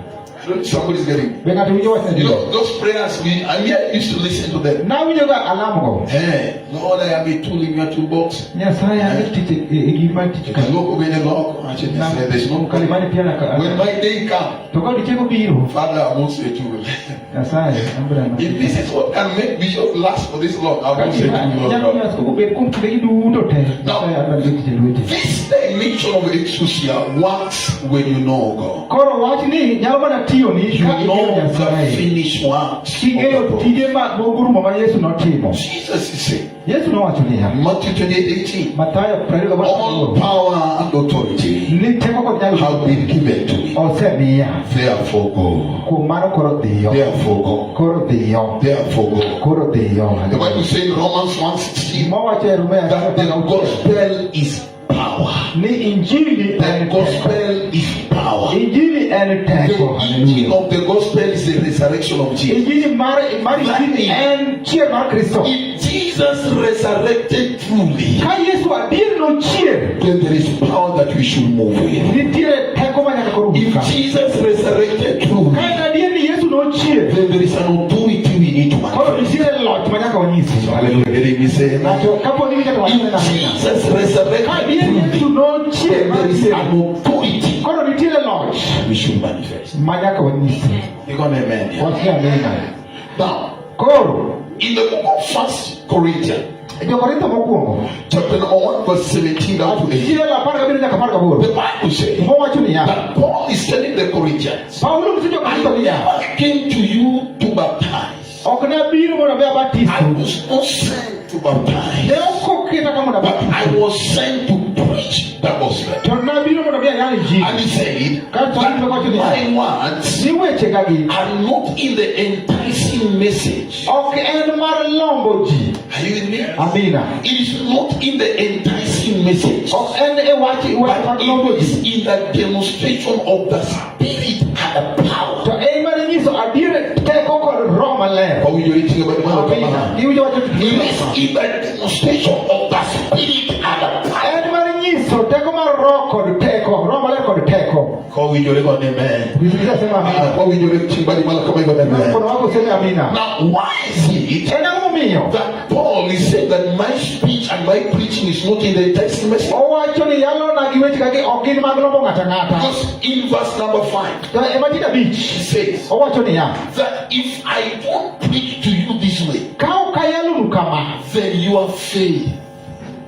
Somebody's getting it. Be ng'ato winjo wachne. You know, those prayers, I used to listen to them. Na winjo ga alam go. Hey, Lord, I am a tool in your toolbox. Nyasaye an tich gima tich I look over the Lord, I say, there's no kalimani pia na when my day comes, to ka dichego biro. Father, I won't say tool. Nyasaye ambra. If this is what can make Bishop last for this long, I won't say tool. Nyalo ko bet kum kide duto te. Nyasaye an tich lwete. This dimension of exousia works when you know God. Koro wach ni nyalo mana tiyo ni You ka know the Nyasaye. finished works. Kigeyo tije ma mogurumo ma Yesu notimo. Jesus is saying, Yesu nowacho niya. Matthew 28:18, Mathayo 28. all power and authority Ni teko kod nyalo have been given to me. osemiya. Therefore go. Kuom mano koro dhiyo. Therefore go. Koro dhiyo. Therefore go. Koro dhiyo. The Bible says in Romans 1:16 Mowacho e Roma that the gospel is power. ni injili The en teko. gospel is power. Injili en teko. The engine of the gospel is the resurrection of Jesus. Injili mar injili en chier mar Kristo. If Jesus resurrected truly, Ka Yesu adier nochier, then there is power that we should move with. nitiere teko manyaka koro If wuka. Jesus resurrected truly, Ka en adier ni Yesu nochier, then there is an authority we need to koro manifest. nitiere loch manyaka wanyisi. Hallelujah. Let me say amen. Ng'ato kapo ni winjo to wachne na If mina. Jesus Ka resurrected adier ni Yesu truly, nochier, then there is an authority koro nitiere loch we should manifest. manyaka wanyisi. You gonna amen? Yeah. Wachne amina. Now, Koro in the book of 1 Corinthians, Jo-Korintho mokwongo, chapter number 1, verse 17 down to 18, achiel 17 nyaka 18. the Bible says Mowacho niya, that Paul is telling the Corinthians, Paulo nyiso Jo-Korintho niya, I came to you to baptize. ok ne abiro mondo mi I abatisu. was not sent to baptize, Ne ok oketa ka mondo but abatisu. I was sent to preach the gospel. To ne abiro mondo mi ayal And injili. he said Ka that Paulo wacho niya, my words ni wechegagi are not in the enticing message. ok en mar lombo ji. Are you with me? Amina. It is not in the enticing message, Ok en e wach mag but lombo it is ji. in the demonstration of the spirit and the power. To en mar nyiso adier teko kod roho maler. Are we doing about the man of Amina. God? Iwinjo wacho It is in the demonstration of the spirit and the power. en mar nyiso teko mar roho kod teko, roho maler kod teko. How we doing about amen? Biblia sema amina. How we doing chimba di malaka mai about amen? Mkono wako useme amina. Now, why is it En ang'o momiyo? that Paul is saying that my speech and my preaching is not in the enticing message? Owacho ni yalona gi weche kagi ok gin mag lombo ng'ato ang'ata. Because in verse number 5, To e matinde he abich, says owacho niya, that if I don't preach to you this way, ka ok ayalonu kama, then your faith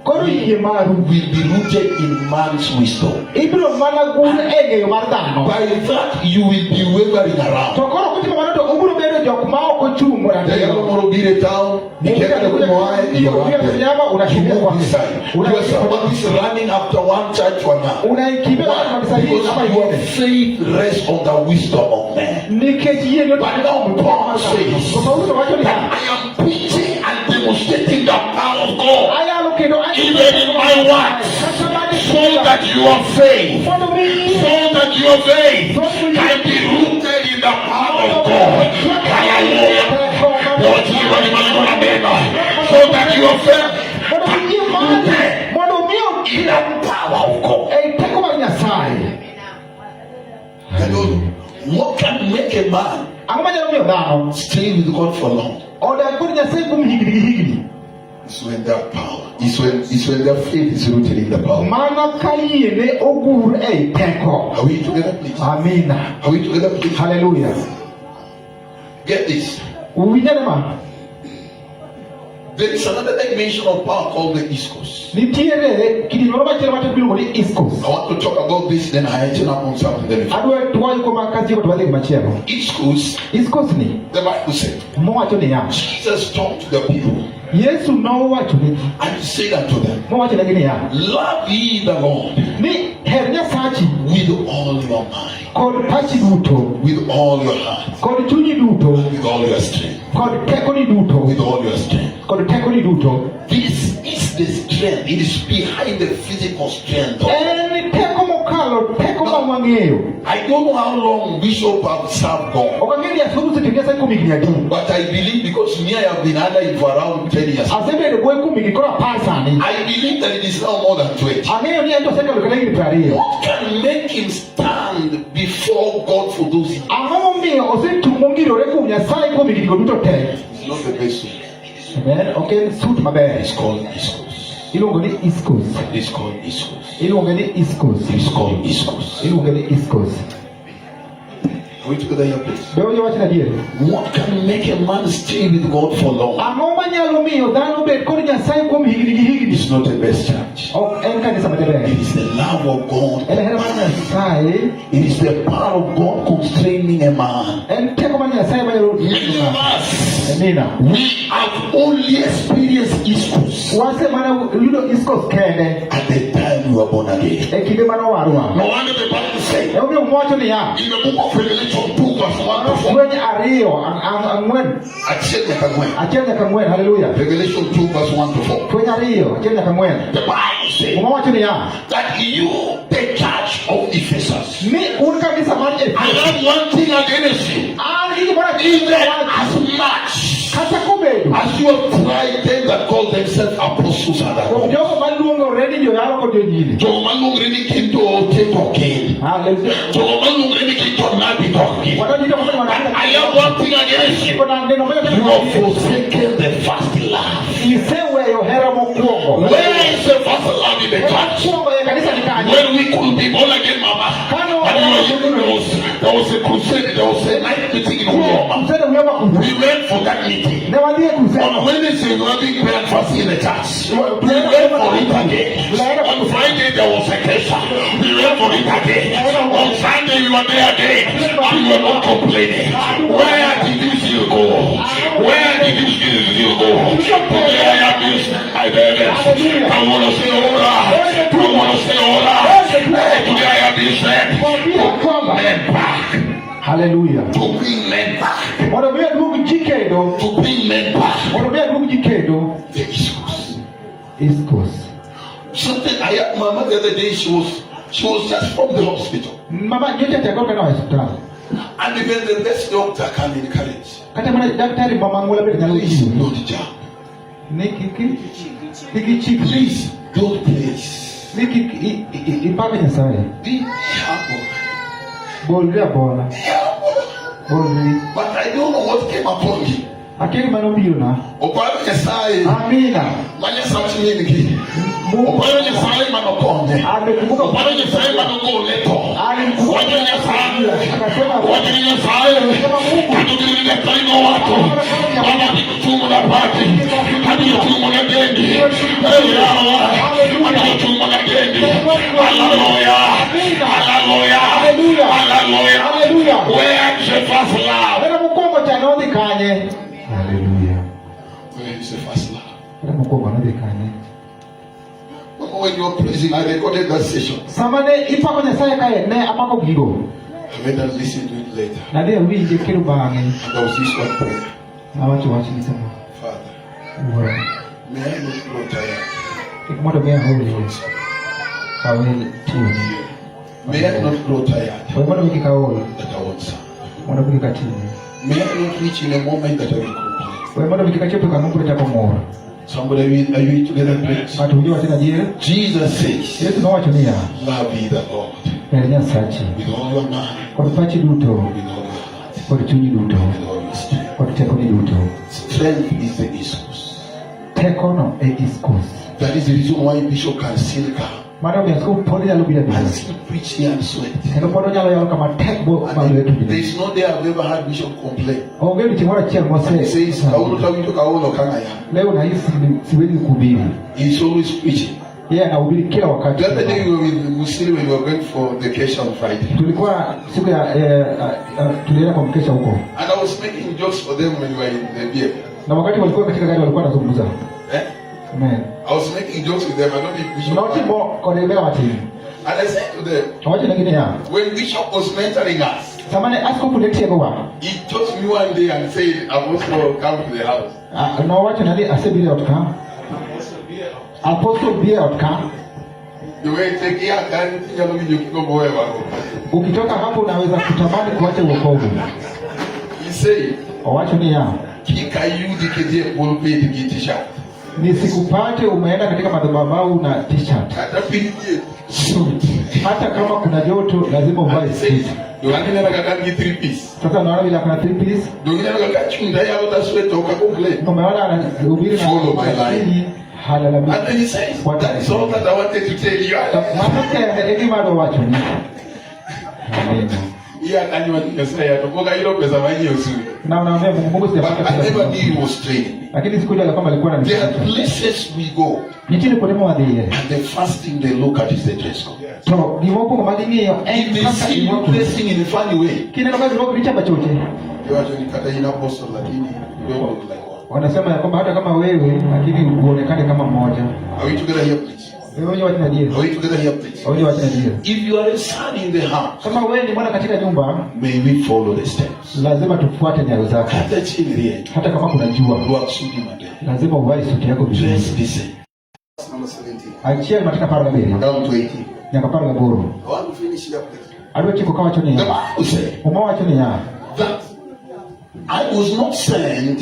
koro yie maru will be rooted in man's wisdom. ibiro mana gur e ng'eyo mar dhano. By that, you will be wavering around. To koro kutimo mano to ubiro bedo jok ma ok ochung' Llegando ratiro. a Morobire town, y que te como hay, you are this side. You are somebody's running after one church or another. Unaikimbia Why? kanisa hili Because ama your ingine. faith rests on the wisdom of man. Nikech yie ndio But now Paul says Kwa Paulo wacho that niya, I am preaching and demonstrating the power of God ayalo kendo even in my words, so that your faith, mondo mi can be rooted in the power of God. Hallelujah. Lord, you are the man of God. So that your faith mondo mi in the power of God. e teko mar Nyasaye. Hallelujah. What can make a man Ang'o manyalo miyo dhano stay with God for long? odag kod Nyasaye kuom higni gi higni? It's when their power, it's when their faith is rooted in the power. Mana ka yie ne ogur ei teko. Are we together, please? Amina. Are we together, please? Hallelujah. Get this. Uwinjane ma? There is another dimension of power called the iskos. Nitiere kidi moro machielo matin miluongo ni iskos. I want to talk about this, then I enter up on something. Then Adwa tuwayo kuom kazigo to wadhi machielo. iskos, Iskos ni the Bible said, mowacho niya, Jesus talked to the people Yesu nowacho ne ji, and said unto them, mowacho negi niya, love ye the Lord ni her Nyasachi with all your mind, kod pachi duto, with all your heart, kod chunyi duto, with all your strength, kod tekoni duto, with all your strength. kod tekoni duto. This is the strength. It is behind the physical strength of En teko mokalo I don't know how long Bishop have served God. But I believe because me I have been under it for around 10 years. I believe that it is now more than 20. What can make him stand before God for those years? It's not the best suit. It's called East Coast. It's called East Coast. It's called East Coast. Are we together here, please? What can make a man stay with God for long? It's not the best church. It is the love of God. It is the power of God constraining a man. Many of us, we have only experienced East Coast at the time we were born again. No wonder the Bible says in the book of Revelation 2 verse 1 to 4. Revelation 2 verse 1 to 4. The Bible says that you, the church of Ephesus, I have one thing against you. Even as much as you have tried them that call themselves apostles and that I have one thing against you. You have forsaken the first love. Where is the first love in the church? When we could be born again, Mama, and there was a crusade, there was a night meeting in Roma. We went for that meeting. On Wednesday, we were having breakfast in the church. We went for it again. On Friday, there was a question. We went for it again. On Sunday, we were there again. And we were not complaining. Where did you still go? Where did you still go? Today I am used. I want to say ora. I want to say ora. Today I am used. Men back. Hallelujah. To bring men back. To bring men back. The East Coast. Something I had Mama the other day, she was just from the hospital. And even the best doctor can encourage. Please don't jump. Please don't place. Be humble. But I don't know what came upon me. Amina. Manya something in the Opa ni sai manokonde. Opa ni sai manokoleto. Opa ni sai. Opa ni sai. Kadiri ni kai no watu. Baba ni kutumu na pati. Kadiri kutumu na gendi. Hallelujah. Kutumu na gendi. Hallelujah. Hallelujah. Hallelujah. Where is the first love? Hallelujah. Where is the first love? When you were praising, I recorded that session. I went and listened to it later. And there was this one prayer. Father, may I not grow tired. May I not grow tired that I want some. May I not reach in a moment that I will complain. Somebody, are you together, please? Jesus says, love ye the Lord with all your mind, with all your heart, with all your strength. Strength is the East Coast. That is the reason why Bishop can still come and still preach here and sweat. There is no day I've ever had Bishop complain. He says, he's always preaching. The other day we were going for vacation Friday. And I was making jokes for them when we were in the vehicle. I was making jokes with them. I don't think Bishop. And I said to them, when Bishop was mentoring us, he chose me one day and said, I want to come to the house. Ukitoka hapo unaweza kutamani kuacha wokovu. Wacho ni ya nisikupate umeenda katika madhabahu na t-shirt. Hata kama kuna joto lazima uvae suit. Sasa unaona bila kuna 3 piece. Umeona anahubiri na halalamika. And then he says, that is all that I wanted to tell you. Amen. I never knew he was training. There are places we go, and the first thing they look at is the dress code. If they see you dressing in a funny way, wanasema ya kwamba hata kama wewe lakini uonekane kama mmoja. Are we together here, please? Are we together here, please? If you are a son in the house, kama wewe ni mwana katika nyumba, may we follow the steps. Lazima tufuate nyayo zake. Hata kama kuna jua, lazima uvae suti yako vizuri. Number 17. Achia katika paragraph hii. Down to 18. Nyaka paragraph boro. I want to finish it up. Alio chiko kawa choni ya. The Bible says, umawa choni ya. That I was not sent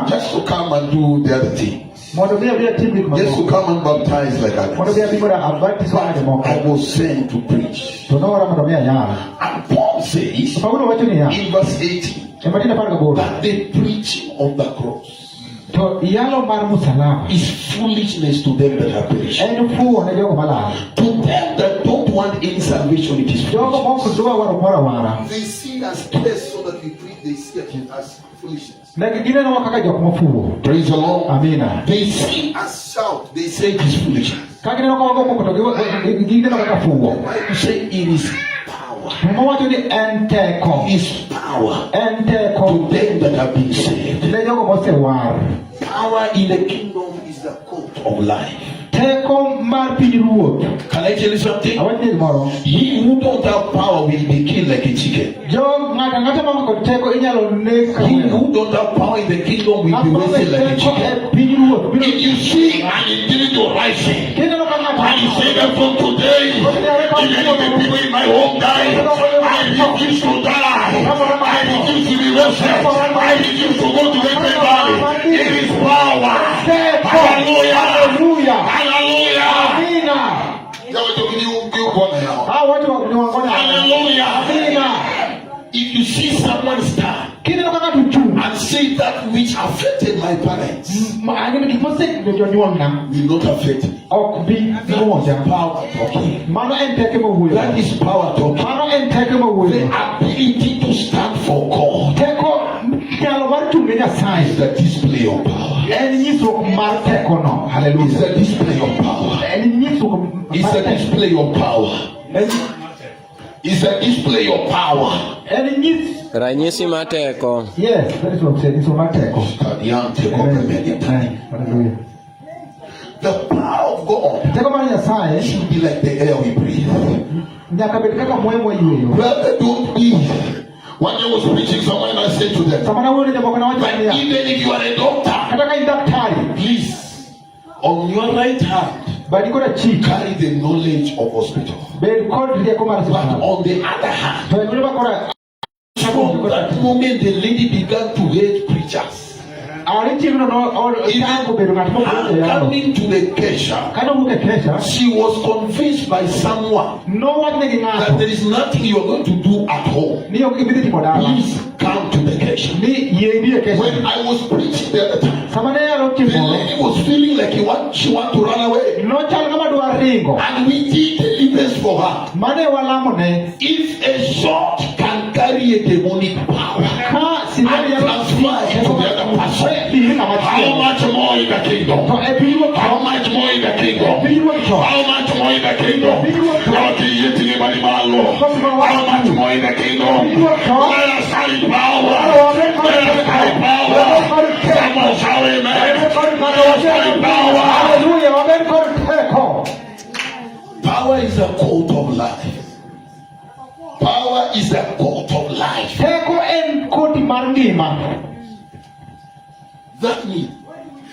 just to come and do the other thing. Just to come and baptize like others. I was sent to preach. And Paul says in verse 18 that the preaching of the cross is foolishness to them that are perishing. To them that don't want any salvation, it is foolishness. They see us test so that we preach, they see us foolishness. Praise the Lord. Amen. They see us shout, they say it is foolishness. Why to say it is power? It is power to them that have been saved. Power in the kingdom is the coat of life. Can I tell you something? He who don't have power will be killed like a chicken. He who don't have power in the kingdom will be wasted like a chicken. If you see an individual rising, I say that from today, even if the people in my home die, I refuse to die. I refuse to be restless. I refuse to go to the valley. It is power. Hallelujah. Hallelujah. Hallelujah. Hallelujah. If you see someone stand and say that which affected my parents will not affect me. Power talking. That is power talking. The ability to stand for God is the display of power. Hallelujah. It's the display of power. It's the display of power. It's a display of power. Ranyisi mateko. Yes, that is what I'm saying. It's mateko. Hallelujah. The power of God should be like the air we breathe. Brother, don't be. When I was preaching, someone I said to them, but even if you are a doctor, please, on your right hand, carry the knowledge of hospital. But on the other hand, from that moment the lady began to hate preachers. Coming to the Kesha, she was convinced by someone that there is nothing you are going to do at home. Please come to the Kesha. When I was preaching the other time, the lady was feeling like she want to run away. And we did deliverance for her. If a shot can carry a demonic power and transfer it to the other person, how much more in the kingdom? How much more in the kingdom? How much more in the kingdom? How much more in the kingdom? Let us carry power. Let us carry power. Someone shout amen. Let us carry power. Power is a coat of life. Power is a coat of life. That means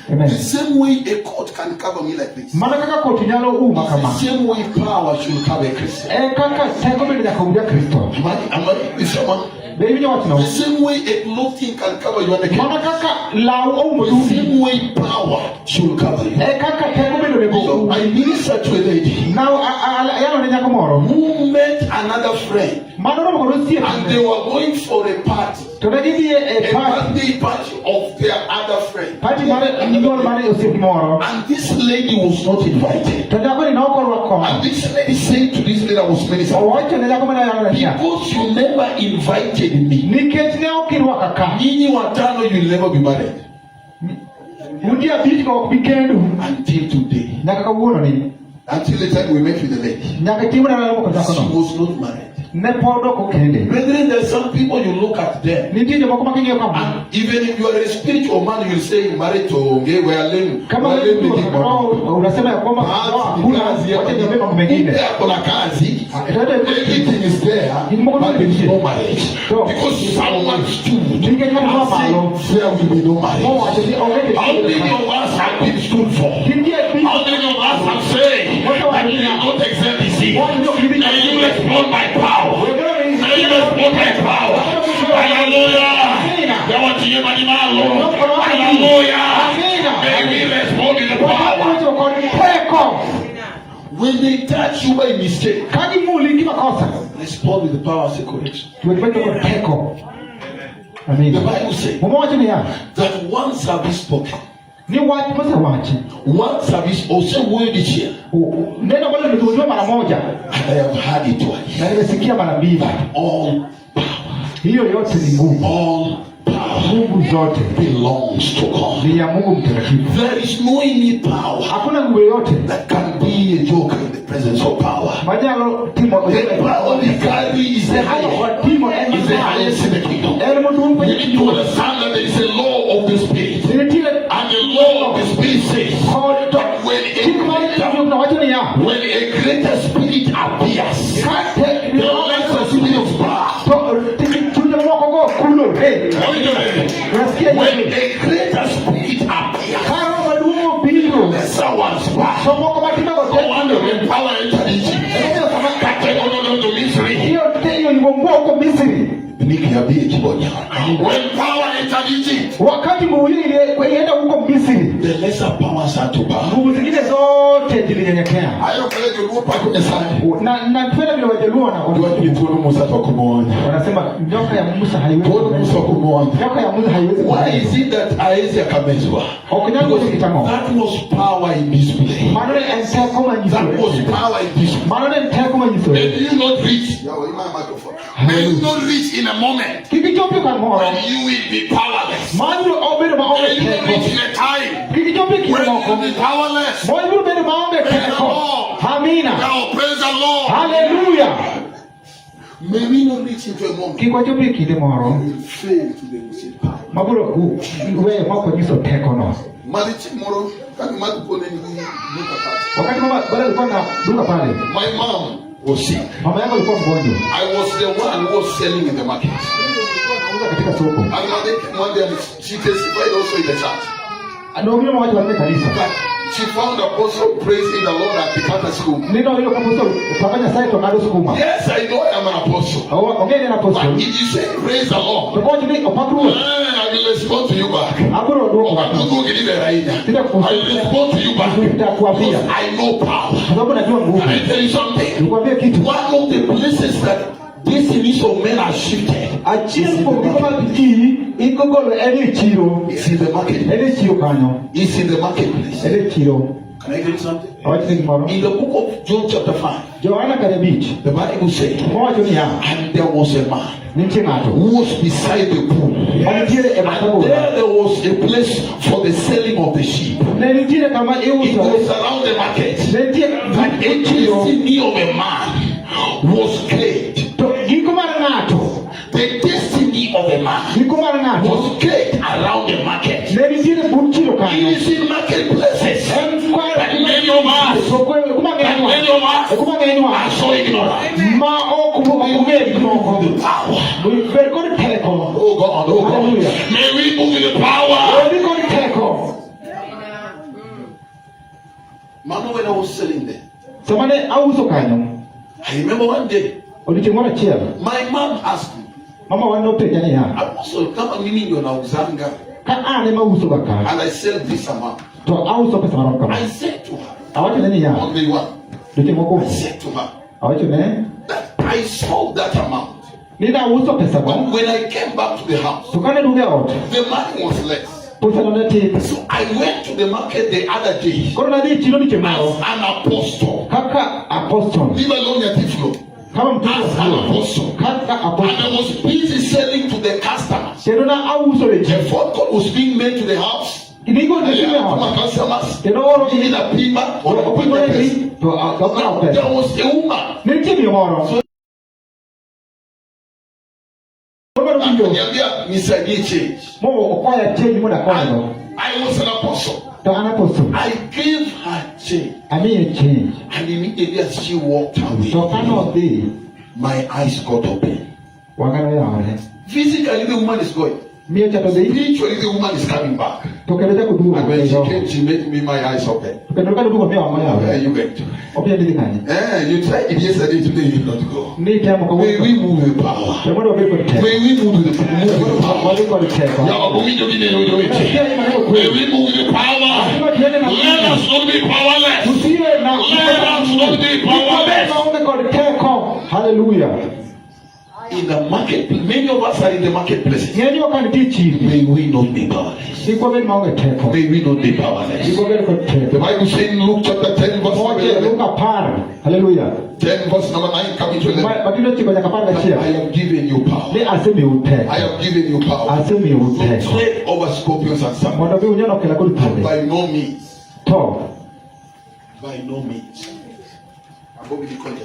Amen. The same way a court can cover me like this. Mana kaka koti nyalo uma The kama. same way power should cover a Christian. Kaka teko bende nyaka Kristo. Am I with someone? The same way a clothing can cover you and the mana kaka lau the same way power should cover you. Kaka teko bende So I minister to a lady now yalo ne nyako moro who met another friend and they were going for a party. A birthday party of their other friend. And this lady was not invited. And this lady said to this lady that was ministering, because you never invited me, Nini watano, you'll never be married. Until today. Until the time we met with the lady, she was not married. Brethren, there's some people you look at them, and even if you are a spiritual man, you say married to gay, we are lame. Everything is there, but there is no marriage. Because someone stood and said, there will be no marriage. How many of us have been stood for? How many of us have said that you will not accept this thing? And you respond by power. And you respond by power. Hallelujah. Hallelujah. May we respond with the power. When they touch you by mistake, respond with the power of the correction. The Bible says that once have we spoken, once have we also word it here, and I have heard it twice. All power belongs to God. There is no any power that can be a joke in the presence of power. The power we carry is the highest in the kingdom. You need to understand that there is a law of the spirit, and the law of the spirit says that when a greater spirit appears, the lesser spirit bows. When a greater spirit appears, lesser ones bow. So when power entered Egypt, when power entered Egypt, the lesser powers had to bow. Why is it that Isaac Amezwa? That was power in display. That was power in display. May you not reach. May you not reach in a moment when you will be powerless. May you not reach in a time when you will be powerless. Now praise the Lord. Hallelujah. May we not reach into a moment when we will fail to demonstrate power. My mom was sick. I was the one who was selling in the market. And one day she testified also in the church. But she found Apostle praising the Lord at the Catholic school. Yes, I know I am an apostle. But if you say praise the Lord, I will respond to you back. I will respond to you back because I know power. Can I tell you something? One of the places that destinies of men are shifted is in the marketplace. It's in the marketplace. Can I tell you something? In the book of John chapter 5, the Bible said, and there was a man who was beside the pool, and there was a place for the selling of the sheep. It was around the market. But a destiny of a man was great. The destiny of a man was great around the market. It is in marketplaces that many of us are so ignorant. The power. Oh God. May we move in the power. Mama, when I was selling there, Samane auso kanyo. I remember one day, Ulichimona chia. my mom asked me, Mama wanope jani ya. Apostle, kama mimi ndio nauzanga Ka ane mauso baka. and I sell this amount. To auso pesa maram kama. I said to her, Awacho nani ya. on day one, Ulichimoko. I said to her, Awacho ne. that I sold that amount. Nina auso pesa But ba. when I came back to the house, Tukane duge out. the money was less. Pusa nona tip. So I went to the market the other day Korona di chilo ni as chemao. an apostle. Kaka apostle. Leave alone your tiflo. Kama As an mtume. apostle. Kaka And apostle. I was busy selling to the customers. Tenona auso lechi. A phone call was being made to the house. Kiniko ni Yeah, shime to my ha. customers. Tenoro Give ni. me the pima or Opiko open the ni. person. To gavana Now, pesa. there was a woman. Ni chimi moro. Akaniambia nisaidie change. Mo okwaya change mo na kono. And I was an apostle. To an apostle. I gave her change. Ami change. And immediately as she walked away, To kano di. my eyes got open. Wakana ya ore. Physically, the woman is going. Mio chato di. Spiritually, the woman is coming back. To keleta kudu. And when she came, she made me my eyes open. Tukenoka ndugu kwa mio amaya Where are ore. you going to? Opia ndi kani. You tried it yesterday, today you will not go. Ni temo kwa May wiko. we move with power. Temoro wiko te. May we move with power. Waliko te. Yeah, but we don't need to do it. May we move with power. Let us not be powerless. Tusiwe na. Let us not be powerless. Hallelujah. In the market, many of us are in the marketplace. Yeni wakani tichi. May we not be powerless. Siko vile maunge teko. May we not be powerless. Siko vile kwa The teko. Bible says in Luke chapter 10 verse Moja 11. luka par. Hallelujah. 10 verse number 9 coming to 11. Matino chiko ya kapara I chia. have given you power. Ni asemi ute. I have given you power. Asemi To ute. tread over scorpions and serpents. Moto bi unyono kila kuli pale. By no means. To. By no means. I'm going to be called.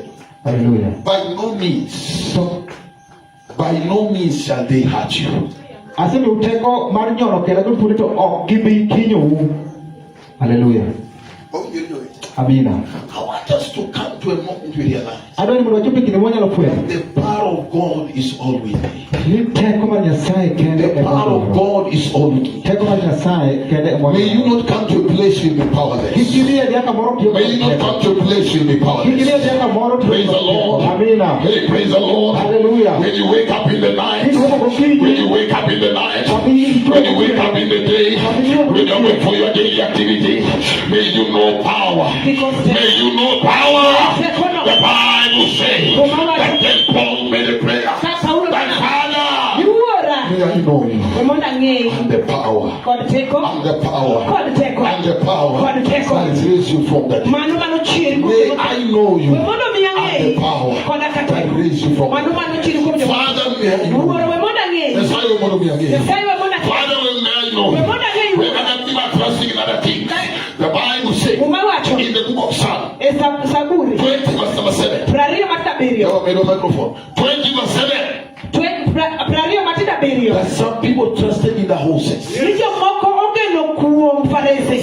Hallelujah. By no means. So. By no means shall they hurt you. Asemi uteko mar nyono kila kuli pale to gibi kinyo. Hallelujah. Oh, you know it. Amina. I want us to come to a moment to realize Adoni mwana chupi kinimonya lo fwe. the power of God is all with me. Ni teko mar nyasaye kende The power of God is all with me. Teko mar nyasaye kende mwana. May you not come to a place you'll be powerless. Hikiria diaka moro kiyo. May you not come to a place you'll be powerless. Hikiria diaka moro kiyo. Praise the Lord. Amina. Hey, praise the Lord. Hallelujah. When you wake up in the night, Hikiria kwa kini. when you wake up in the night, when you wake up in the day, when you wait for your daily activity, may you know power. May you know power. The Bible says that then Paul made a prayer. That Father, may I know you. And the power. And the power. And the power. That raise you from the dead. May I know you. And the power. That raise you from the dead. Father, may I know you. Father, may I know you. We're not trusting in other things. The Bible says in the book of Psalm 20 verse number 7. Never made a microphone. 20 verse 7. That some people trusted in the horses.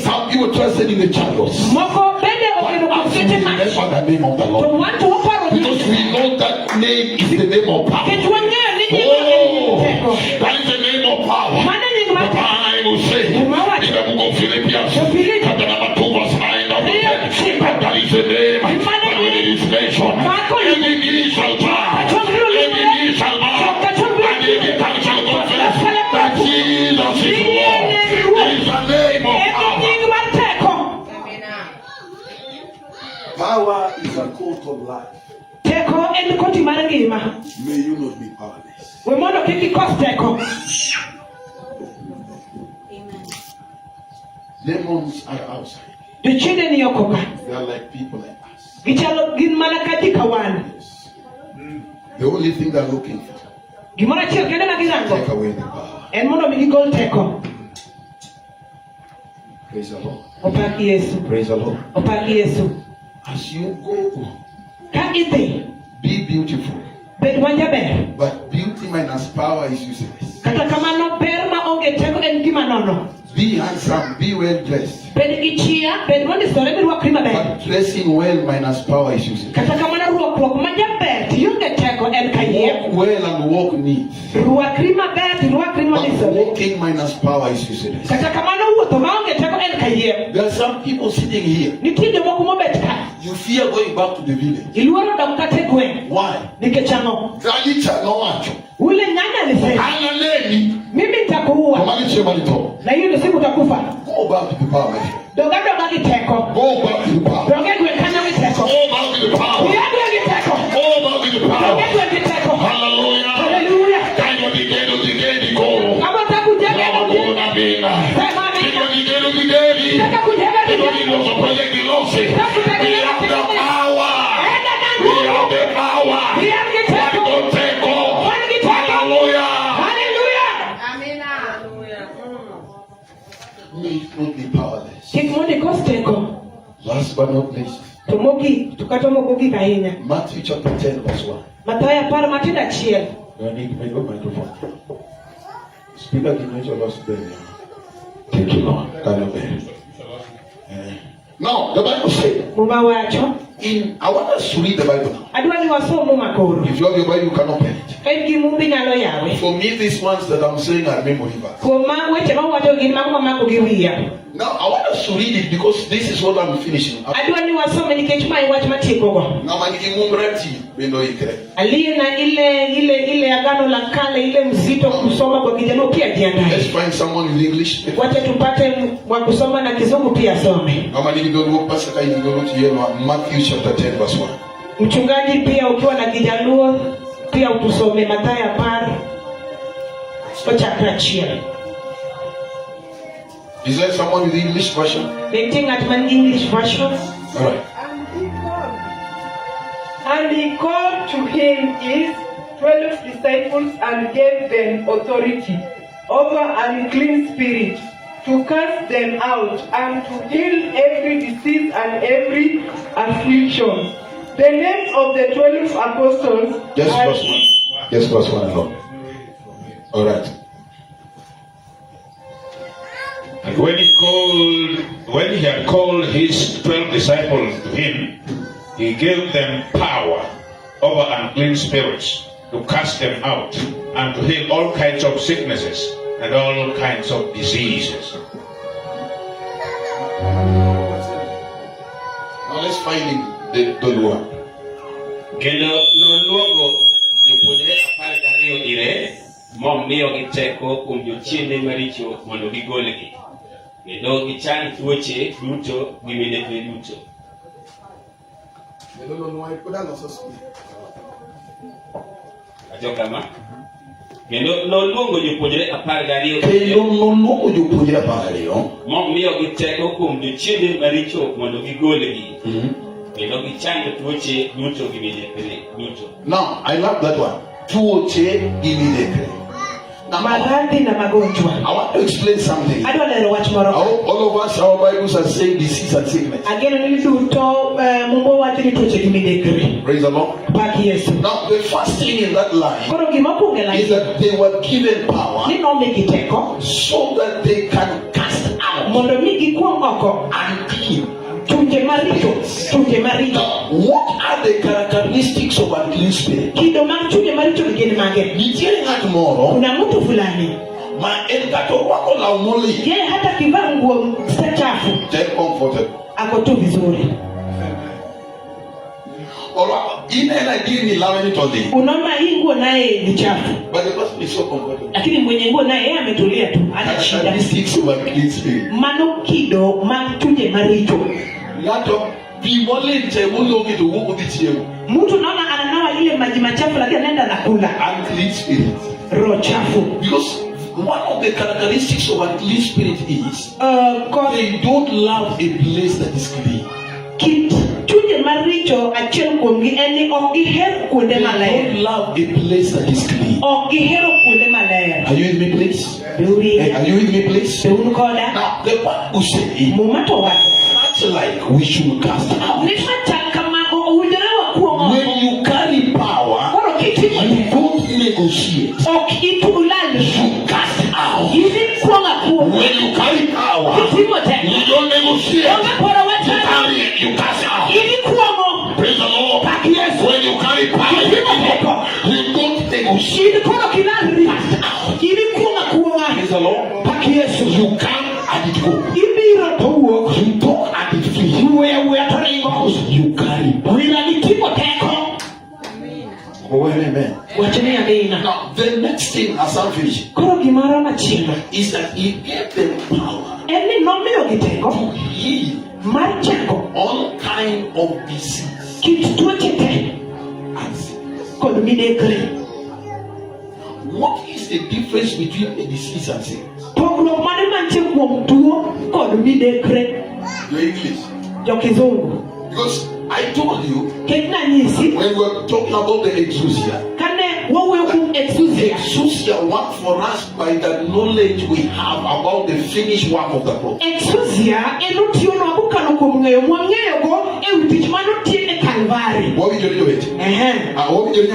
Some people trusted in the chariots. But as we remember the name of the Lord, because we know that name is the name of power. Oh, that is the name of power. The Bible says in the book of Philippians, chapter number 2 verse 9 of the text, that is the name by which it is mentioned. Every knee shall bow, every knee shall bow, and every tongue shall confess that Jesus is Lord. It is the name of power. Power is a coat of life. May you not be powerless. Demons are outside. They are like people like us. Yes. The only thing they're looking for, take away the power. Praise the Lord. Praise the Lord. As you go, be beautiful. But beauty minus power is useless. Be handsome, be well dressed. But dressing well minus power is useless. maber tiyonge teko en kayie. Walk well and walk neat. Ruakri maber ruakri But molisore. walking minus power is useless. Kata kamano wuotho maonge teko en kayie. There are some people sitting here. Nitie jomoko mobet ka. You fear going back to the village. Iluoro dok kate gweng. Why? Nikech ang'o? Galicha no wacho. Ule nyanya alisema. Analeni. Mimi nitakuua. Komani chema lito. Na hiyo ndio siku utakufa. Go back to the power, my friend. Doga kiteko. Go back to the power. Doga gwekana kiteko. Go back to the power. Yego kiteko. Go back to the power. Doga kiteko. Hallelujah. Hallelujah. Kaino digeni go. Kama utakujenga Mungu na bina. sema mimi. Kaino digeni. Nataka kujenga Kaino project lose. We have the power. We have the power. We have the power. Don't take off. Hallelujah. Hallelujah. Amen. May not be powerless. Kikmoni kosteko. Last but not least, Tomogi tukatomo kogi kahinya. Matthew chapter 10 verse 1. Mathayo par matin achiel. I need my microphone. Speaker did not allow us to bear. Thank you, Lord. Can you bear? Now, the Bible says, Muma wacho. I want us to read the Bible. Adwa ni wasomo makoro. If you have your Bible, you cannot pen it. En gimumbi nyalo yawe. For me, these ones that I'm saying are memory verse. Kuoma weche ma wacho gin mago mako gi wiya. Now, I want us to read it because this is what I'm finishing. Adwa ni wasome nikech mai wach matieko go. Now, I'm going bendo ikre. Aliye na ile agano la kale ile mzito kusoma kwa kijana pia jiandae. Let's find someone with English. Wacha tupate wa kusoma na kizungu pia some. Now, I'm going to pass Matthew chapter 10 verse 1. Mchungaji pia ukiwa na Kijaluo pia utusome Mathayo par chapter 10. Is there someone with the English version? Reading at my English version. All right. And he called to him his 12 disciples and gave them authority over unclean spirits to cast them out and to heal every disease and every affliction. The names of the 12 apostles. Just verse 1. Just verse 1 alone. All right. And when he had called his 12 disciples to him, he gave them power over unclean spirits to cast them out and to heal all kinds of sicknesses and all kinds of diseases. Now let's find the one. Kendo noluongo jopuonjre 12 ire momiyogi teko kuom jochiende maricho mondo gigolgi kendo gichang tuoche duto gi midekre duto. Acho kama kendo noluongo jopuonjre 12 momiyogi teko kuom jochiende maricho mondo gigolgi kendo gichang tuoche duto gi midekre duto. Now, I love that one. Tuoche immediately. Now, Maradhi na magonjwa. I want to explain something. Adwa lero wach moro. All of us, our Bibles are saying disease and sickness. Ageno ni duto mumbo wacho ni tuoche gi midekre. Praise the Lord. Pak Yesu. Now, the first thing in that line Koro gima kuongo la is that they were given power ni nomigi teko so that they can cast out mondo mi gikwong oko unclean. chunje maricho. Now, what are the characteristics of unclean spirit? Kido mag chunje maricho gin mage. Nitiere ng'at moro Kuna mtu fulani ma en kata orwako law molil yeye hata kivaa nguo chafu to comfortable. ako tu vizuri. Orwako inena adier ni lawe ni to dhi. Unaona hii nguo naye ni chafu, But the person is so comfortable. lakini mwenye nguo naye yeye ametulia tu, ana shida. Characteristics of unclean spirit. Mano kido mag chunje maricho. Ng'ato pi molil te moluongi to wuok odhi chiemo. Mtu naona ananawa ile maji machafu lakini anaenda nakula Unclean spirit. roho chafu. Because one of the characteristics of unclean spirit is Kwa they don't love a place that is clean. kit chunje maricho achiel kuomgi en ni ok gihero kuonde They maler. don't love a place that is clean. Ok gihero kuonde maler. Are you with me, please? Beuri, Are you with me, please? beun koda. Now, the Bible says Muma to wacho. much like we should cast out. Ni machal kamago owinjore wakuom When oko. you carry power, Koro kitimo you don't negotiate. ok itulal. You cast out. Idhi kuonga kuom. When you carry power, Kitimo te. you don't negotiate. Onge poro You wachani. carry it, you cast out. Idhi kuongo. Praise the Lord. Pak Yesu. When you carry carry power. You don't negotiate. Praise the Lord. You come and it go. You talk and it flee. Because you carry power. Oh, amen. Now, the next thing as I finish is that he gave them power to heal all kind of disease and sickness. What is the difference between a disease and sickness? Your English. Because I told you when we were talking about the exousia, exousia work for us by the knowledge we have about the finished work of the cross. What we do it? What we do it?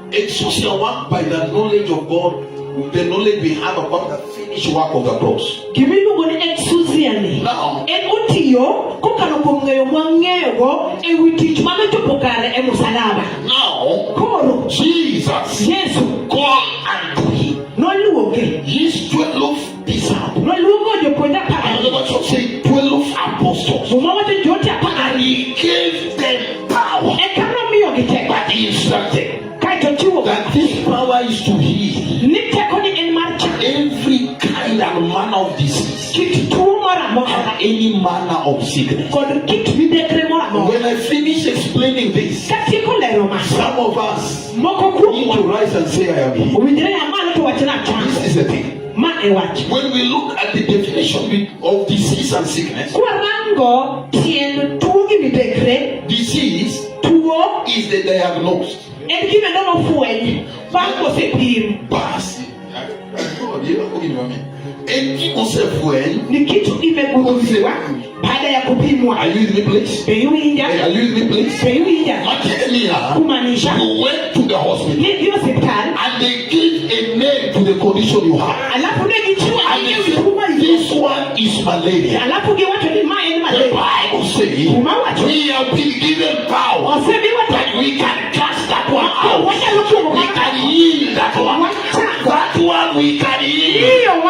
Exousia work by the knowledge of God, the knowledge we have about the finished work of the cross. Now, Jesus called unto him his 12 disciples. And the Bible says 12 apostles. And he gave them power. But he instructed that this power is to heal every kind and manner of disease and any manner of sickness. When I finish explaining this, some of us need to rise and say, I am healed. This is the thing. When we look at the definition of disease and sickness, disease is the diagnosis. Ni kitu imegunduliwa baada ya kupimwa. Are you in the place? Are you in the place? Kumaanisha you went to the hospital and they give a name to the condition you have. And they say, this one is malaria. The Bible says we have been given power that we can cast that one out. We can heal that one. That one we can heal.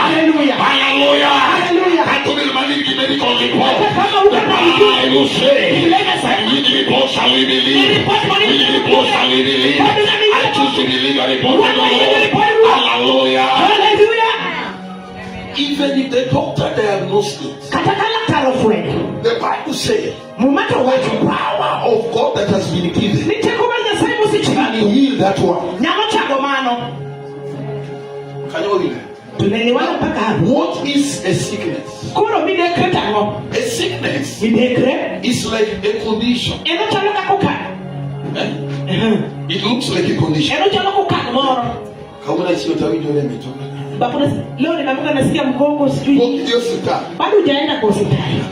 Hallelujah. Hallelujah. And to the medical report, the Bible says, with the report shall we believe. With the report shall we believe. I choose to believe the report of the Lord. Hallelujah. Even if the doctor diagnosed it, the Bible says, no matter what the power of God that has been given, can you heal that one? Can you heal? What is a sickness? A sickness is like a condition. It looks like a condition. Leo nimeamka nasikia mgongo sijui. Bado hujaenda kwa hospitali.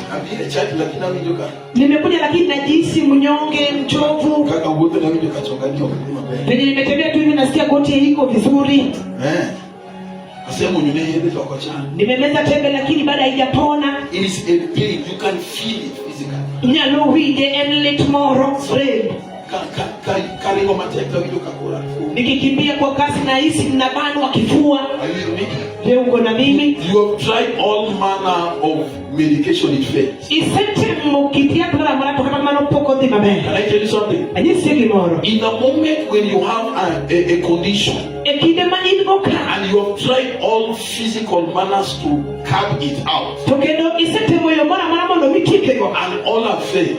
Nimekuja lakini najihisi mnyonge, mchovu. Penye nimetembea tu hivi nasikia goti iko vizuri. Nimemeza tembe lakini bado haijapona. It is a pain, you can feel it physically. Nyalo wide enle tomorrow. Nikikimbia kwa kasi na hisi mnabano wa kifua. Je, uko na mimi? You have tried all manner of medication, it fails. Can I tell you something? In the moment when you have a condition and you have tried all physical manners to curb it out and all have failed,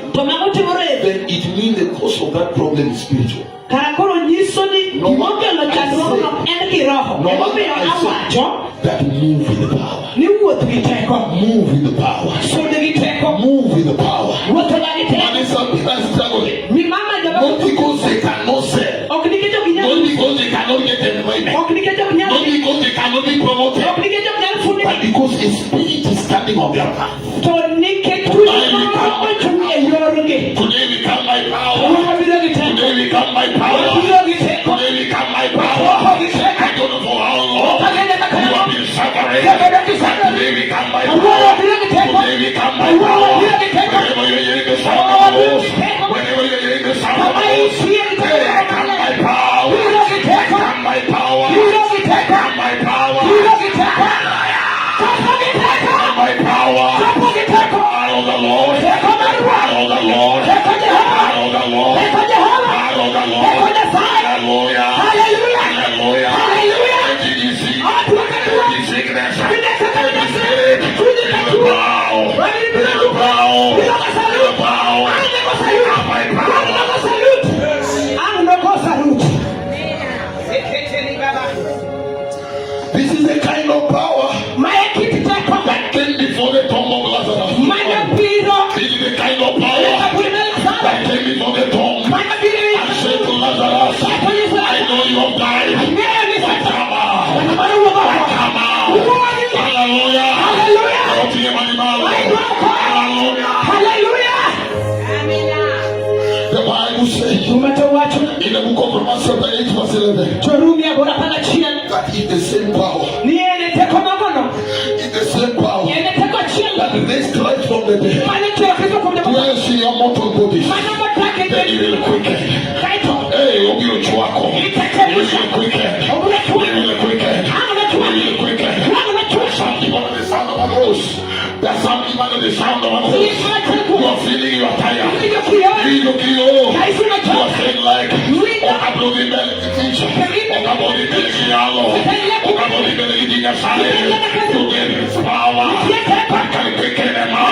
then it means the cause of that problem is spiritual. No matter that move with the power. Move with the power. Move with the power. And it's something that's struggling. Not because they cannot sell. Not because they cannot get employment. Not because they cannot be promoted. But because a spirit is standing on their path. Today become my power. Today become my power. Today become my power. Today we come by power. Whenever you hear the sound of the Host, whenever you hear the sound of the Host, I come by power. I come by power. I come by power. My power, power of the Lord, power of the Lord, power of the Lord, power of the Lord, hallelujah, hallelujah, every disease, every sickness, every spirit, the power, the power, the power, my power. This is the kind of power that came before the tomb of Lazarus. This is the kind of power that came before the tomb and said to Lazarus, I know you have died, but come out. Come out. Hallelujah. Hallelujah. The Bible says in the book of Romans chapter 8 verse 11 that is the same power. It's the same power that raised Christ from the dead. Where see your mortal bodies, then you will quicken. Hey, Obio Chuako, you will quicken. You will quicken. You will quicken. Some people are the sound of a voice. There's some people are the sound of a voice. You are feeling you are tired. You are saying like, Okabodi Belki teacher, Okabodi Belki Yalo, Okabodi Belki Yasale, to get his power, that can quicken them out.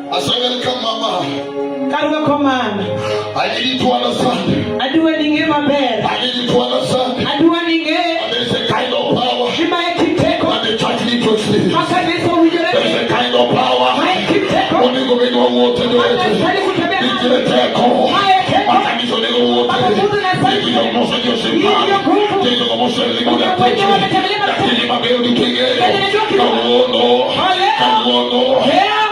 I said, welcome, Mama. I need you to understand. I need you to understand. There's a kind of power that the church needs to experience. There's a kind of power. Only go make one water to it. It's the tackle. I need to go water. If you don't know, so you're saying, take the most of the good that touch you. That thing I'm able to get. No.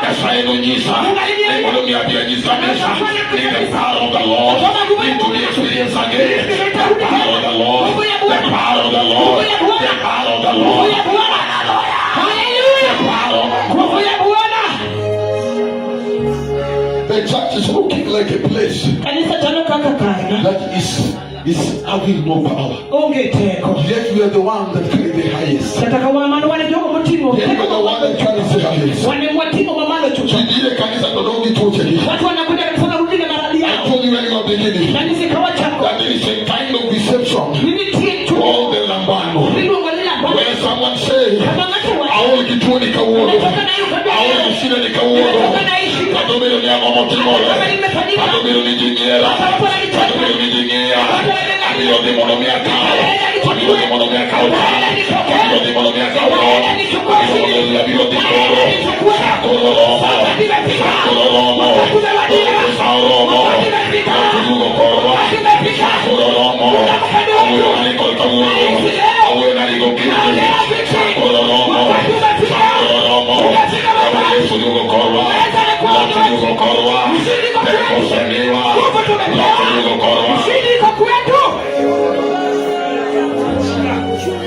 That's why I know Jesus. They want to be a Jesus. Need the power of the Lord. Need to the experience again. The power of the Lord. The power of the Lord. The power of the Lord. The power. The church is looking like a place that is having no power. Yet we are the one that carry the highest. Yet we are the one that carries the highest. I told you when you are beginning that there is a kind of deception called the Lambano, where someone says, I will get to the Kawodo, I will see the Kawodo, I don't know the Amotimore, I don't know the Engineer, I don't know the Engineer, I know the Monomia cow, I know the Monomia cow, I know the Monomia cow, I know the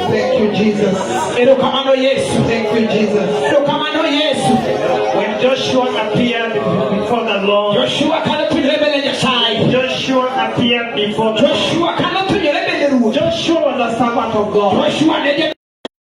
Thank you, Jesus. Thank you, Jesus. When Joshua appeared before the Lord, Joshua appeared before the Lord. Joshua was a servant of God.